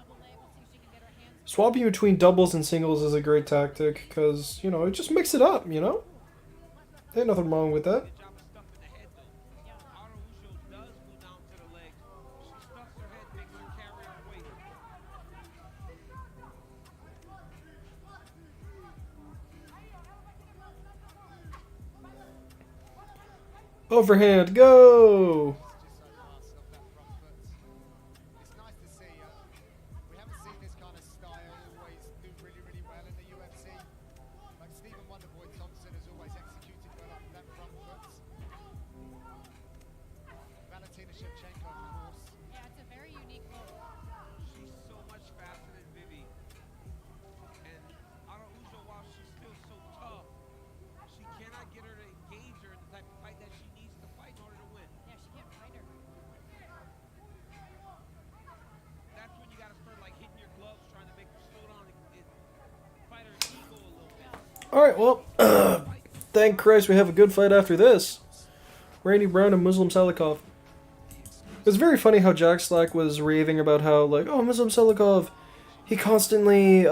Swapping between doubles and singles is a great tactic, because, you know, it just mix it up, you know? Ain't nothing wrong with that. Overhand, go! It's nice to see. We haven't seen this kind of style always do really, really well in the UFC. Like Stephen Wonderboy Thompson has always executed well off that front foot. Valentina Shevchenko, of course. Yeah, it's a very unique move. She's so much faster than Vivi. And Araujo, while she's still so tough, she cannot get her to engage her in the type of fight that she needs to fight in order to win. Yeah, she can't fight her. That's when you gotta start like hitting your gloves, trying to make her slow down and fight her ego a little bit. Alright, well, thank Christ we have a good fight after this. Randy Brown and Muslim Salikov. was very funny how Jack Slack was raving about how, like, oh, Muslim Selikov, he constantly,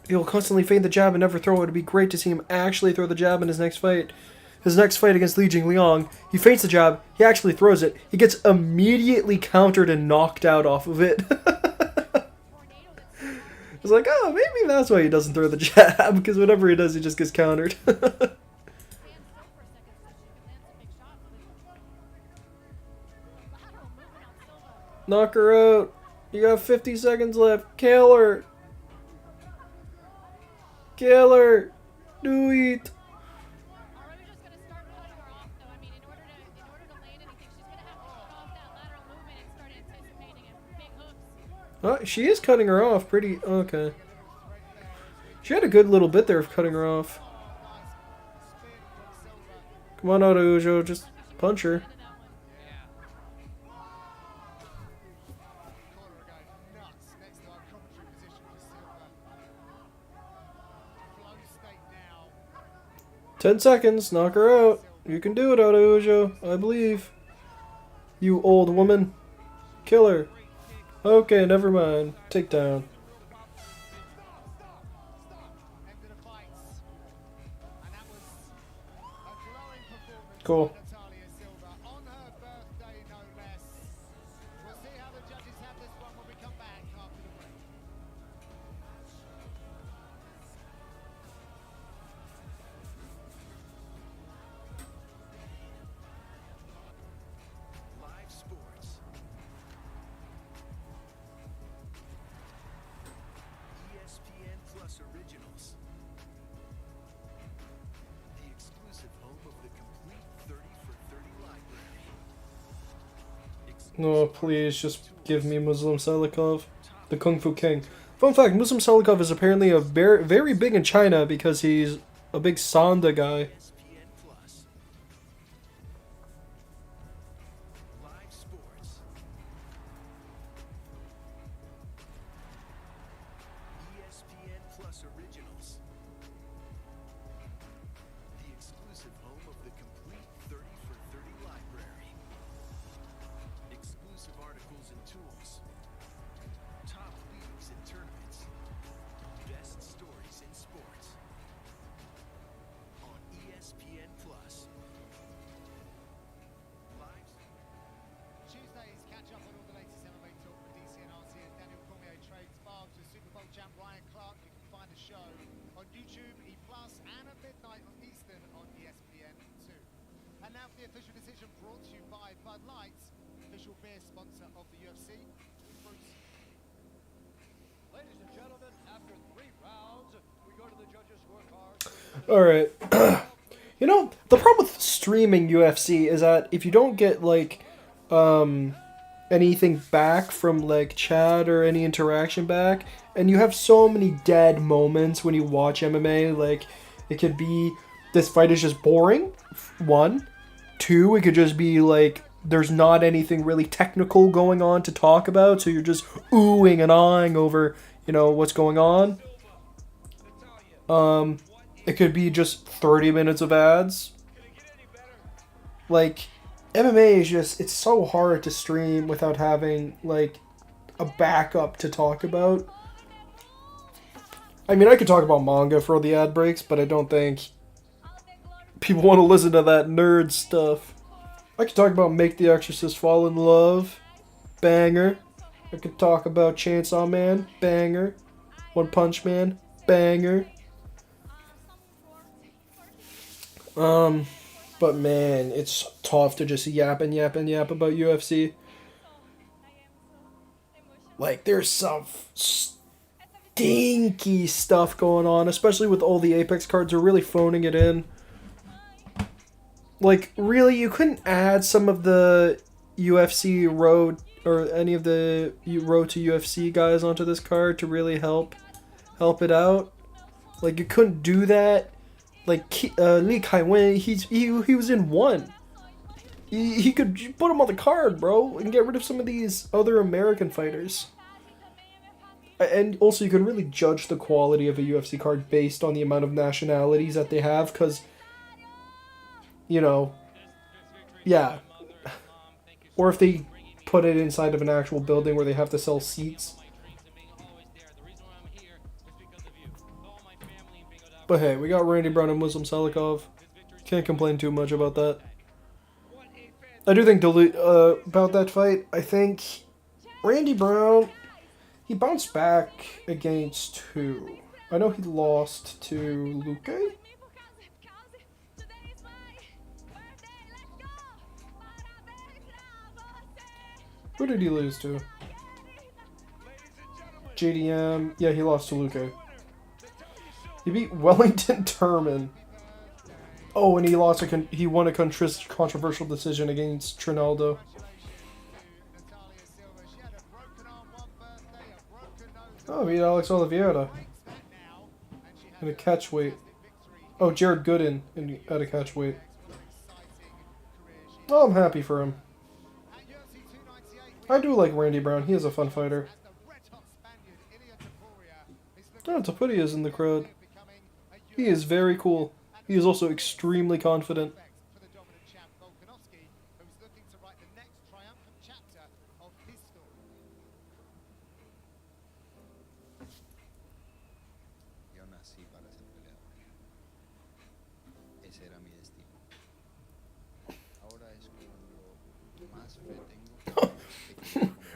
he'll constantly feint the jab and never throw it. It'd be great to see him actually throw the jab in his next fight. His next fight against Li Jingliang, he feints the jab, he actually throws it, he gets immediately countered and knocked out off of it. It's like, oh, maybe that's why he doesn't throw the jab, because whenever he does, he just gets countered. Knock her out. You got 50 seconds left. Kill her. Kill her. Do it. Araujo's gonna start cutting her off, though. I mean, in order to land anything, she's gonna have to cut off that lateral movement and start anticipating it. Big hooks. Oh, she is cutting her off pretty... Okay. She had a good little bit there of cutting her off. Come on, Araujo. Just punch her. Corner are going nuts next to our commentary position for Silva. Flow state now. 10 seconds. Knock her out. You can do it, Araujo. I believe. You old woman. Kill her. Okay, never mind. Take down. End of the fights. And that was a glowing performance Cool. by Natalia Silva on her birthday, no less. We'll see how the judges have this one when we come back after the break. Live sports. ESPN Plus Originals. The exclusive home of the complete 30 for 30 library. No, please, just give me Muslim Selikov, the Kung Fu King. Fun fact, Muslim Selikov is apparently a very, very big in China because he's a big Sanda guy. ESPN Plus. Live sports. ESPN Plus Originals. The exclusive home of the complete 30 for 30 library. Exclusive articles and tools. Top leagues and tournaments. Best stories in sports. On ESPN Plus. Live. Tuesdays catch up on all the latest MMA talk with DC and RC as Daniel Cormier trades barbs with Super Bowl champ Ryan Clark. You can find the show on YouTube, E Plus, and at midnight on Eastern on ESPN2. And now for the official decision brought to you by Bud Light, official beer sponsor of the UFC. Bruce. Ladies and gentlemen, after 3 rounds, we go to the judges' scorecard. Alright. You know, the problem with streaming UFC is that if you don't get, like, anything back from, like, chat or any interaction back, and you have so many dead moments when you watch MMA, like, it could be, this fight is just boring, 1. 2, it could just be, like, there's not anything really technical going on to talk about, so you're just oohing and ahhing over, you know, what's going on. It could be just 30 minutes of ads. Like, MMA is just, it's so hard to stream without having, like, a backup to talk about. I mean, I could talk about manga for the ad breaks, but I don't think people want to listen to that nerd stuff. I could talk about Make the Exorcist Fall in Love. Banger. I could talk about Chainsaw Man. Banger. One Punch Man. Banger. But man, it's tough to just yap and yap and yap about UFC. Like, there's some stinky stuff going on, especially with all the Apex cards are really phoning it in. Like, really, you couldn't add some of the UFC road, or any of the road to UFC guys onto this card to really help it out? Like, you couldn't do that? Like, Li Kaiwen, he was in 1. He could put him on the card, bro, and get rid of some of these other American fighters. And also, you can really judge the quality of a UFC card based on the amount of nationalities that they have, because, you know, yeah. Or if they put it inside of an actual building where they have to sell seats. But hey, we got Randy Brown and Muslim Salikov. Can't complain too much about that. I do think about that fight. I think Randy Brown, he bounced back against who? I know he lost to Luque. Who did he lose to? JDM. Yeah, he lost to Luque. He beat Wellington Turman. Oh, and he lost he won a controversial decision against Trinaldo. Oh, beat Alex Oliveira in a catch weight. Oh, Jared Gooden at a catch weight. Oh, I'm happy for him. I do like Randy Brown. He is a fun fighter. Oh, Tapudia is in the crowd. He is very cool. He is also extremely confident.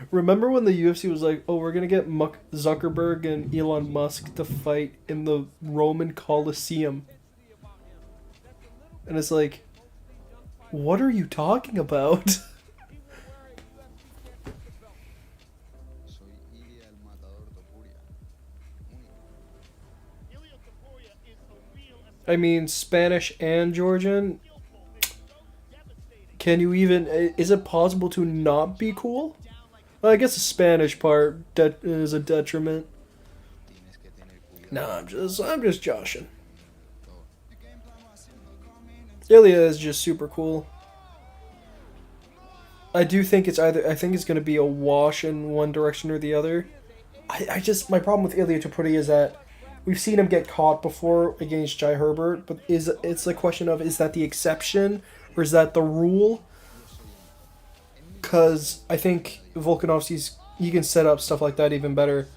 Remember when the UFC was like, oh, we're going to get Zuckerberg and Elon Musk to fight in the Roman Colosseum? And it's like, what are you talking about? I mean, Spanish and Georgian. Can you even... Is it possible to not be cool? Well, I guess the Spanish part is a detriment. Nah, I'm just joshing. Ilya is just super cool. I do think it's either... I think it's going to be a wash in one direction or the other. I just... My problem with Ilya Topuria is that we've seen him get caught before against Jai Herbert, but it's a question of, is that the exception or is that the rule? Because I think Volkanovski's... He can set up stuff like that even better.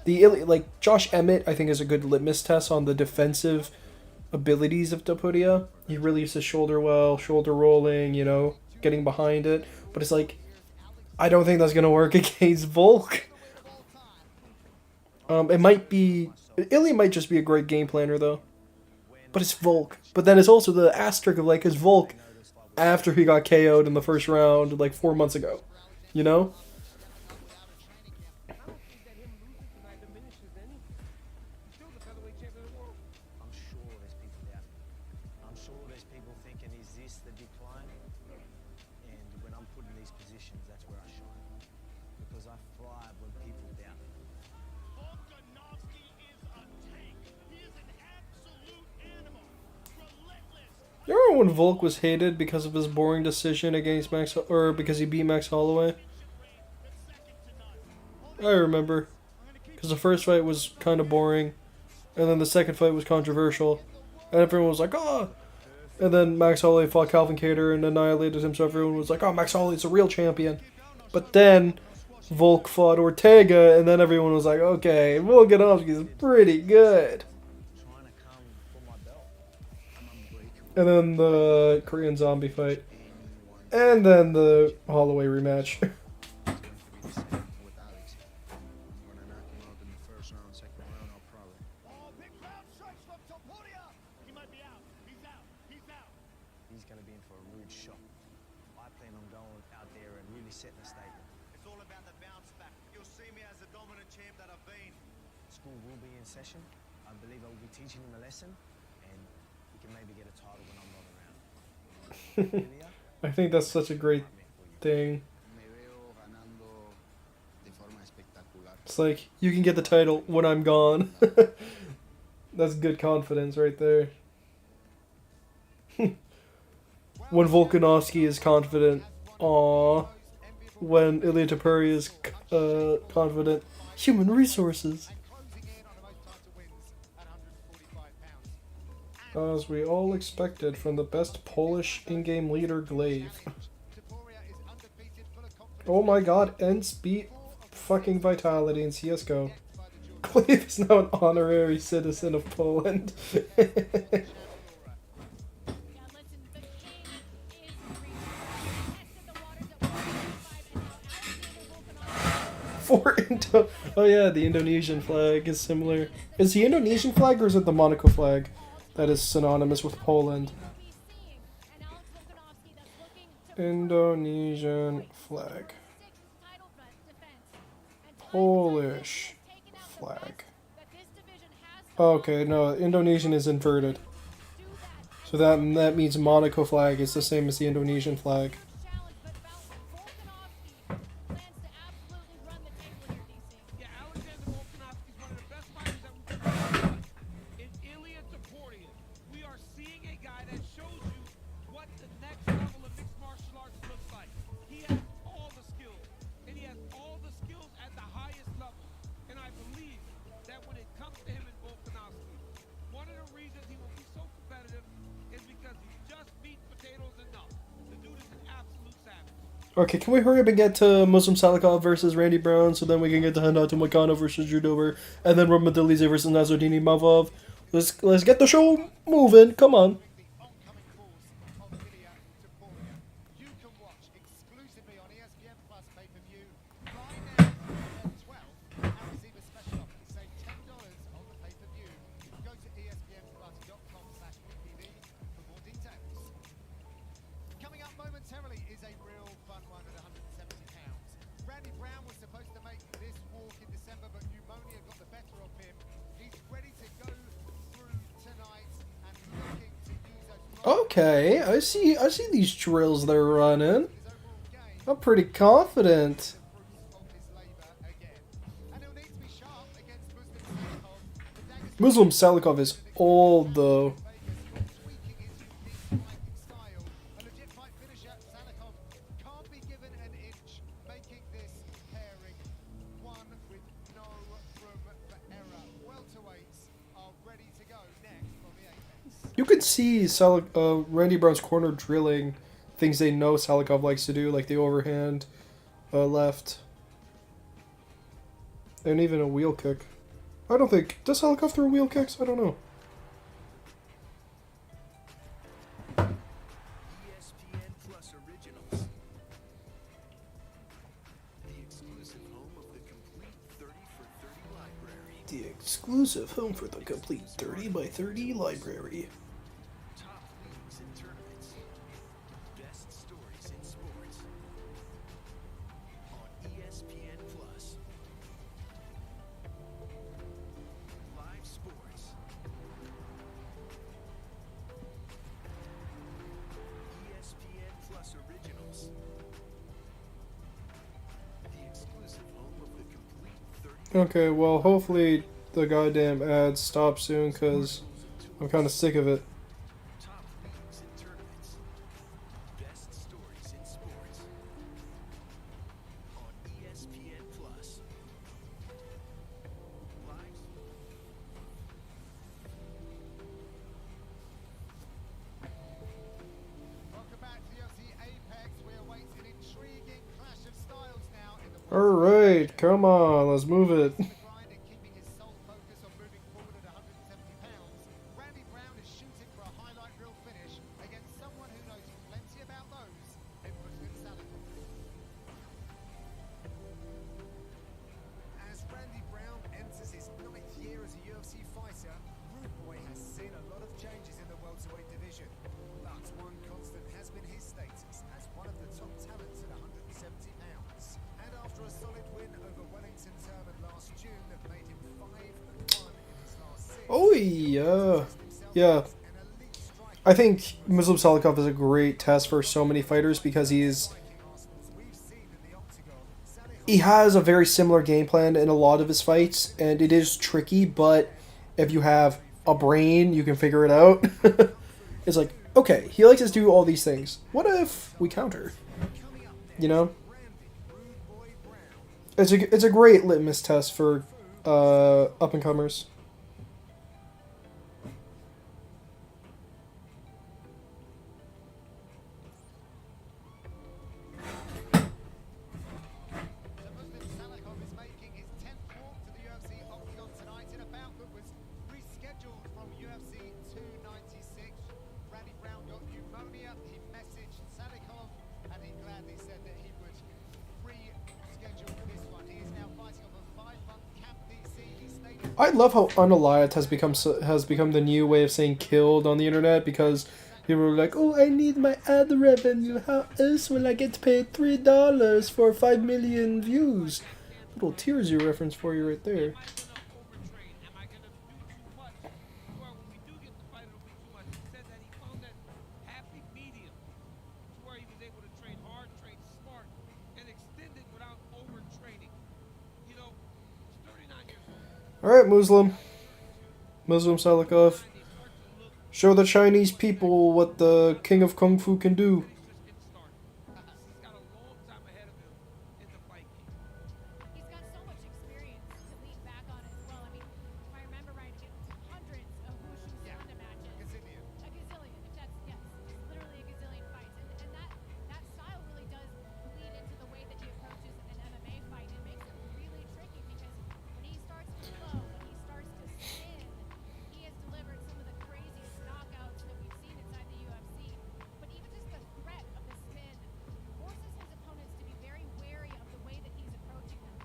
Like, Josh Emmett, I think, is a good litmus test on the defensive abilities of Topuria. He relieves his shoulder well, shoulder rolling, you know, getting behind it. But it's like, I don't think that's going to work against Volk. It might be... Ilya might just be a great game planner, though. But it's Volk. But then it's also the asterisk of, like, is Volk after he got KO'd in the first round, like, 4 months ago. You know? You remember when Volk was hated because of his boring decision against Max, or because he beat Max Holloway? I remember. Because the first fight was kind of boring, and then the second fight was controversial, and everyone was like, oh! And then Max Holloway fought Calvin Kattar and annihilated him, so everyone was like, oh, Max Holloway's a real champion. But then Volk fought Ortega, and then everyone was like, okay, Volkanovski's pretty good. And then the Korean Zombie fight. And then the Holloway rematch. He's going to be in for a rude shock. I plan on going out there and really setting a statement. It's all about the bounce back. You'll see me as the dominant champ that I've been. School will be in session. I believe I will be teaching him a lesson, and he can maybe get a title when I'm not around. I think that's such a great thing. It's like, you can get the title when I'm gone. That's good confidence right there. When Volkanovski is confident, aww. When Ilya Topuria is confident, human resources. As we all expected from the best Polish in-game leader, Glaive. Oh my god, Ents beat fucking Vitality in CSGO. Cleve is now an honorary citizen of Poland. Yeah, listen, the king is free. Tested the waters at 135, and now Alexander Volkanovski. For Indo. Oh yeah, the Indonesian flag is similar. Is the Indonesian flag or is it the Monaco flag that is synonymous with Poland? We'll be seeing an Alex Volkanovski that's looking to Indonesian flag. sixth title defense. And Polish taken out the flag. best that this division has to Okay, no, Indonesian is inverted. do that. So that means Monaco flag is the same as the Indonesian flag. Challenge, but Volkanovski plans to absolutely run the table here, DC. Yeah, Alexander Volkanovski is one of the best fighters that we've ever seen. In Ilya Taportia, we are seeing a guy that shows you what the next level of mixed martial arts looks like. He has all the skills, and he has all the skills at the highest level. And I believe that when it comes to him and Volkanovski, one of the reasons he will be so competitive is because he's just meat and potatoes enough. The dude is an absolute savage. Okay, can we hurry up and get to Muslim Salikov versus Randy Brown so then we can get to Hendato Makano versus Judover and then Romadilize versus Nazardini Mavov? Let's get the show moving. Come on. The oncoming falls of Ilya Taporia. You can watch exclusively on ESPN Plus pay-per-view. Buy now at 12. Our receiver special offer. Save $10 on the pay-per-view. Go to espnplus.com/PPV for more details. Coming up momentarily is a real fun one at 170 pounds. Randy Brown was supposed to make this walk in December, but pneumonia got the better of him. He's ready to go through tonight and looking to use those Okay, I see these drills they're running. his overall game I'm pretty confident. fruits of his labour again. And he'll need to be sharp against Muslim Salikov. The daggers Muslim Salikov is old though. Vegas, tweaking his unique fighting style. A legit fight finisher, Salikov can't be given an inch, making this pairing one with no room for error. Welterweights are ready to go next from the Apex. You can see Randy Brown's corner drilling things they know Salikov likes to do, like the overhand left. And even a wheel kick. I don't think... Does Salikov throw wheel kicks? I don't know. ESPN Plus Originals. The exclusive home of the complete 30 for 30 library. The exclusive home for the complete 30 by 30 library. Top leagues and tournaments. Best stories in sports. On ESPN Plus. Live sports. ESPN Plus Originals. The exclusive home of the complete 30 Okay, well, hopefully the goddamn ads stop soon, because I'm kind of sick of it. top leagues and tournaments. Best stories in sports. On ESPN Plus. Live. Welcome back to the UFC Apex. We await an intriguing clash of styles now in the Alright, come on, let's move it. grind and keeping his sole focus on moving forward at 170 pounds. Randy Brown is shooting for a highlight reel finish against someone who knows plenty about those in Muslim Salikov. As Randy Brown enters his 9th year as a UFC fighter, Rude Boy has seen a lot of changes in the welterweight division. But one constant has been his status as one of the top talents at 170 pounds. And after a solid win over Wellington Turman last June that made him 5-1 in his last 6. Oh yeah. Yeah. An elite striker I think Muslim Salikov is a great test for so many fighters because striking arsenals we've seen in the octagon. Salikov he has a very similar game plan in a lot of his fights, and it is tricky, but if you have a brain, you can figure it out. It's like, okay, he likes to do all these things. What if we counter? You know? Randy Rude Boy Brown. It's a great litmus test for up and comers. I love how unalive has become the new way of saying killed on the internet, because people are like, "Oh, I need my ad revenue. How else will I get paid $3 for 5 million views?" Little Tears you reference for you right there. Am I gonna overtrain? Am I gonna do too much? To where when we do get the fight, it'll be too much. He said that he found that happy medium to where he was able to train hard, train smart, and extend it without overtraining. You know, he's 39 years old. All right, Muslim Salikov. They start to look Show the Chinese people what the King of Kung Fu can do. he's just getting started. He's got a long time ahead of him in the fight game. He's got so much experience to lean back on as well. I mean, if I remember right, again, hundreds of wushu Sanda matches. Gazillion. A gazillion, if that's, yes, it's literally a gazillion fights. And that style really does lead into the way that he approaches an MMA fight. It makes it really tricky because when he starts to flow, when he starts to spin, he has delivered some of the craziest knockouts that we've seen inside the UFC. But even just the threat of the spin forces his opponents to be very wary of the way that he's approaching them.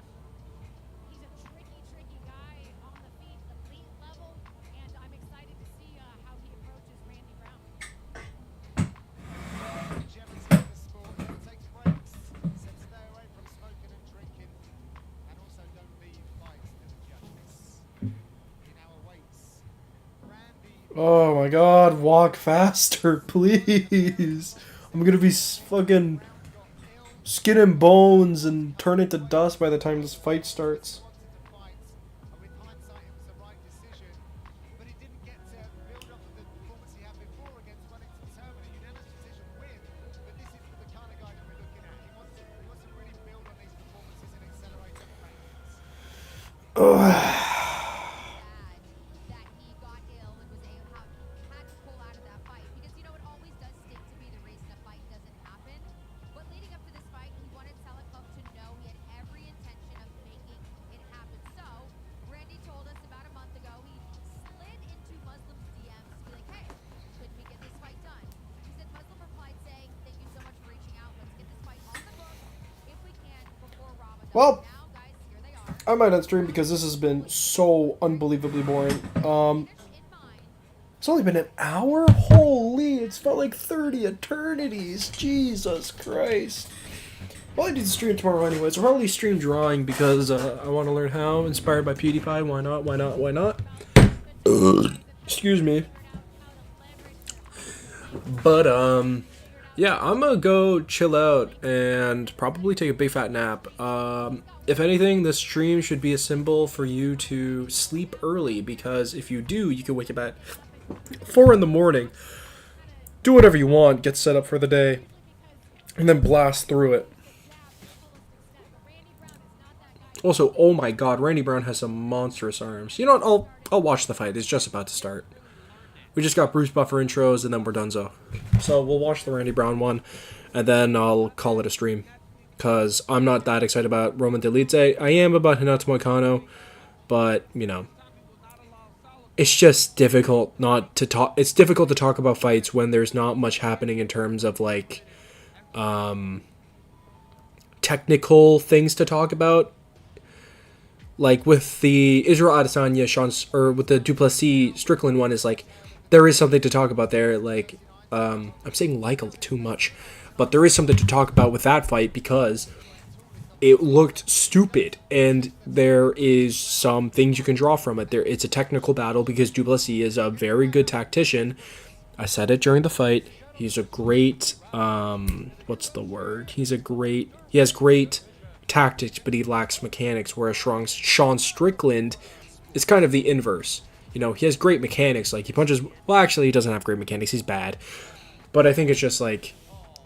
He's a tricky guy on the feet, elite level, and I'm excited to see how he approaches Randy Brown. Longevity of the sport. Don't take breaks. Said stay away from smoking and drinking, and also don't leave fights to the judges. In our weights, Randy. Oh my God! Walk faster, please. I'm gonna be fucking skin and bones and turn into dust by the time this fight starts. Wanted to fight, and with hindsight, it was the right decision. But he didn't get to build up the performance he had before against Wellington Turman, a unanimous decision win. But this is the kind of guy that we're looking at. He wants to really build on these performances and accelerate up the rankings. That he got ill and was able had to pull out of that fight because you know it always does stink to be the reason a fight doesn't happen. But leading up to this fight, he wanted Salikov to know he had every intention of making it happen. So Randy told us about a month ago he slid into Muslim's DMs to be like, "Hey, could we get this fight done?" He said Muslim replied saying, "Thank you so much for reaching out. Let's get this fight on the books if we can before Ramadan." Well, Now, guys, here they are. I might not stream because this has been so unbelievably boring. In mind. It's only been an hour? Holy, it's felt like 30 eternities. Jesus Christ. Well, I need to stream tomorrow anyways. I'll probably stream drawing because I want to learn how. Inspired by PewDiePie. Why not? Why not? Why not? Excuse me. But, yeah, I'm gonna go chill out and probably take a big fat nap. If anything, this stream should be a symbol for you to sleep early, because if you do, you can wake up at 4 in the morning, do whatever you want, get set up for the day, and then blast through it. Also, oh my God, Randy Brown has some monstrous arms. You know what? I'll watch the fight. It's just about to start. We just got Bruce Buffer intros, and then we're donezo. So we'll watch the Randy Brown one, and then I'll call it a stream. Because I'm not that excited about Roman Delite. I am about Hinato Moicano, but, you know, it's just difficult not to talk. It's difficult to talk about fights when there's not much happening in terms of, like, technical things to talk about. Like with the Israel Adesanya, or with the Duplessis Strickland one, is like, there is something to talk about there. Like, I'm saying like too much, but there is something to talk about with that fight because it looked stupid, and there is some things you can draw from it. It's a technical battle because Duplessis is a very good tactician. I said it during the fight. He's a great, what's the word? He has great tactics, but he lacks mechanics, whereas Sean Strickland is kind of the inverse. You know, he has great mechanics. Like, he punches... Well, actually, he doesn't have great mechanics. He's bad. But I think it's just, like...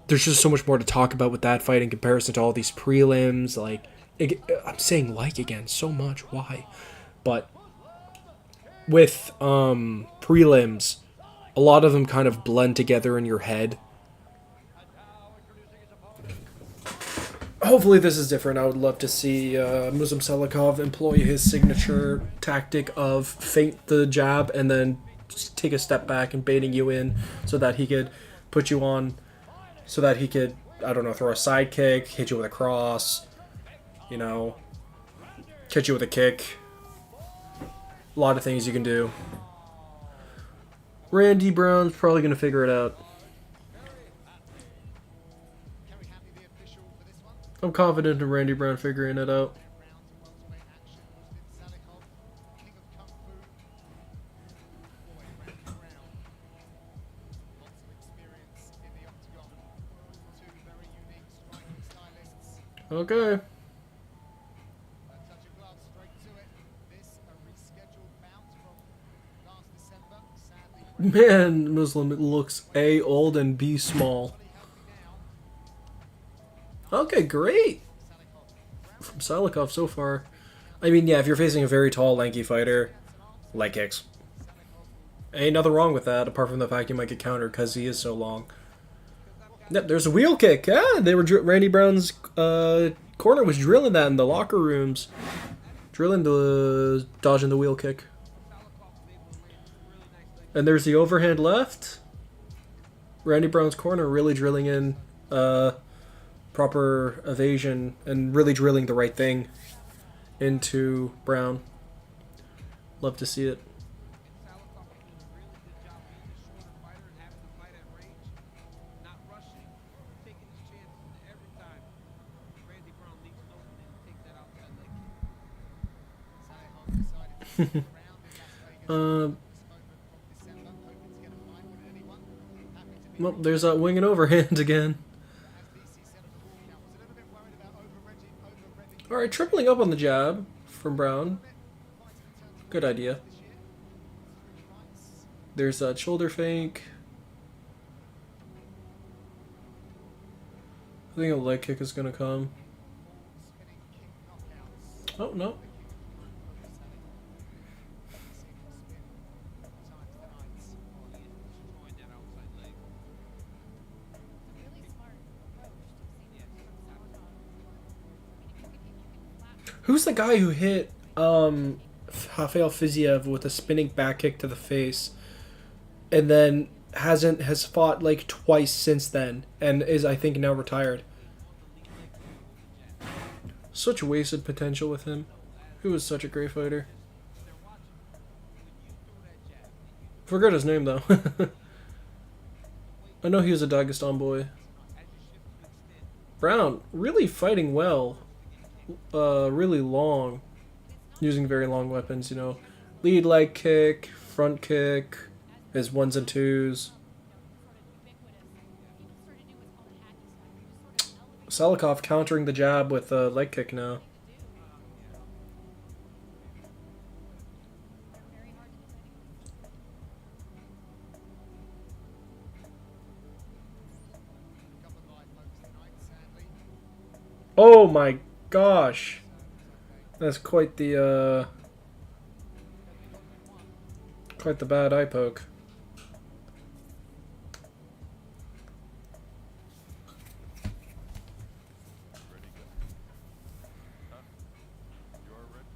There's just so much more to talk about with that fight in comparison to all these prelims. Like, I'm saying like again so much. Why? But with prelims, a lot of them kind of blend together in your head. Hopefully this is different. I would love to see Muslim Salikov employ his signature tactic of feint the jab and then just take a step back and baiting you in so that he could put you on, so that he could, I don't know, throw a side kick, hit you with a cross, you know, catch you with a kick. A lot of things you can do. Randy Brown's probably going to figure it out. Kerry Happy, the official for this one. I'm confident in Randy Brown figuring it out. Rounds of welterweight action. Muslim Salikov, king of kung fu. Boy, Randy Brown. Lots of experience in the octagon. Two very unique striking stylists. Okay. A touch of glove straight to it. This a rescheduled bout from last December. Sadly, Man, Muslim looks A, old, and B, small. pretty healthy now. Okay, great. From Salikov so far. I mean, yeah, if you're facing a very tall, lanky fighter, leg kicks. Ain't nothing wrong with that, apart from the fact you might get countered because he is so long. Yep, there's a wheel kick. Yeah, they were Randy Brown's corner was drilling that in the locker rooms, drilling the dodging the wheel kick. And there's the overhand left. Randy Brown's corner really drilling in proper evasion and really drilling the right thing into Brown. Love to see it. Salikov was doing a really good job being the shorter fighter and having the fight at range, not rushing, taking his chances every time. Randy Brown leaves an opening and takes that outside leg kick. Salikov decided to stick around in Las Vegas. This moment from December, hoping to get a fight with anyone. Happy to be Well, there's that wing and overhand again. as DC said at the walkout. Was a little bit worried about over-revving All right, tripling up on the jab from Brown. Good idea. this year. Fights. There's that shoulder fake. I think a leg kick is gonna come. Spinning kick knockouts. Oh no. Destroying that outside leg. Really smart approach to see from Salikov. I mean, if you can Who's the guy who hit Rafael Fiziev with a spinning back kick to the face, and then has fought like twice since then, and is I think now retired. Such wasted potential with him. He was such a great fighter. Forgot his name though. I know he was a Dagestan boy. Brown really fighting well. Really long, using very long weapons. You know, lead leg kick, front kick, his ones and twos. Salikov countering the jab with a leg kick now. Couple of live folks tonight, sadly. Oh my gosh, that's quite the bad eye poke. Ready, go. Huh? You are ready?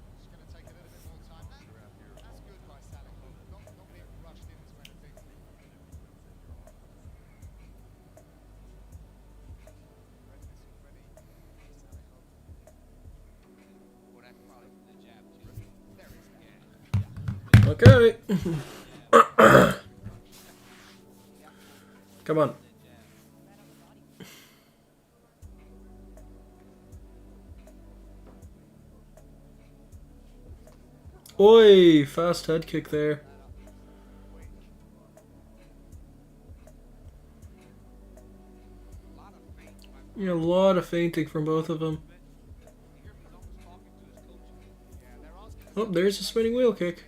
It's going to take a little bit more time. That's good by Salikov. Not being rushed into anything. Well, that's probably from the jab too. Okay. Come on. Oi, fast head kick there. Yeah, a lot of feinting from both of them. Oh, there's a spinning wheel kick.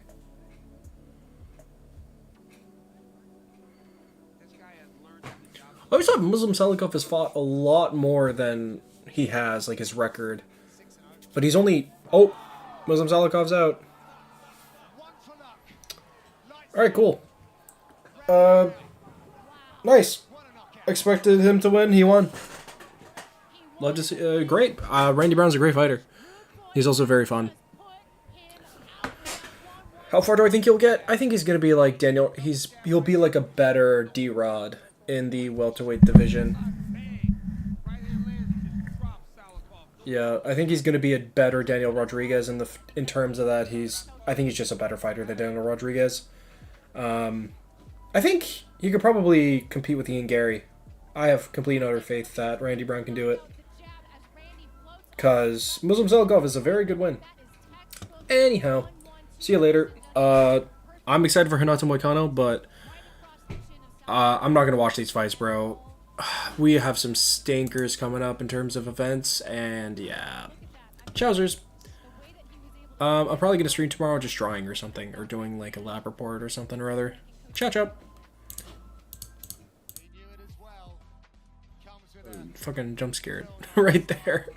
This guy has learned on the job. I always thought Muslim Salikov has fought a lot more than he has, like his record. But he's only... Oh, Muslim Salikov's out. Alright, cool. Nice. Expected him to win, he won. Love to see... great. Randy Brown's a great fighter. He's also very fun. How far do I think he'll get? I think he's gonna be like Daniel. He'll be like a better D-Rod in the welterweight division. Bang! Right hand lands, just drops Salikov. Yeah, I think he's going to be a better Daniel Rodriguez in terms of that. I think he's just a better fighter than Daniel Rodriguez. I think he could probably compete with Ian Gary. I have complete and utter faith that Randy Brown can do it. Because Muslim Zelgov is a very good win. Anyhow, see you later. I'm excited for Renato Moicano, but I'm not going to watch these fights, bro. We have some stinkers coming up in terms of events, and yeah. Chowsers. I'm probably going to stream tomorrow just drawing or something, or doing like a lab report or something or other. Ciao, ciao. Fucking jump scared right there.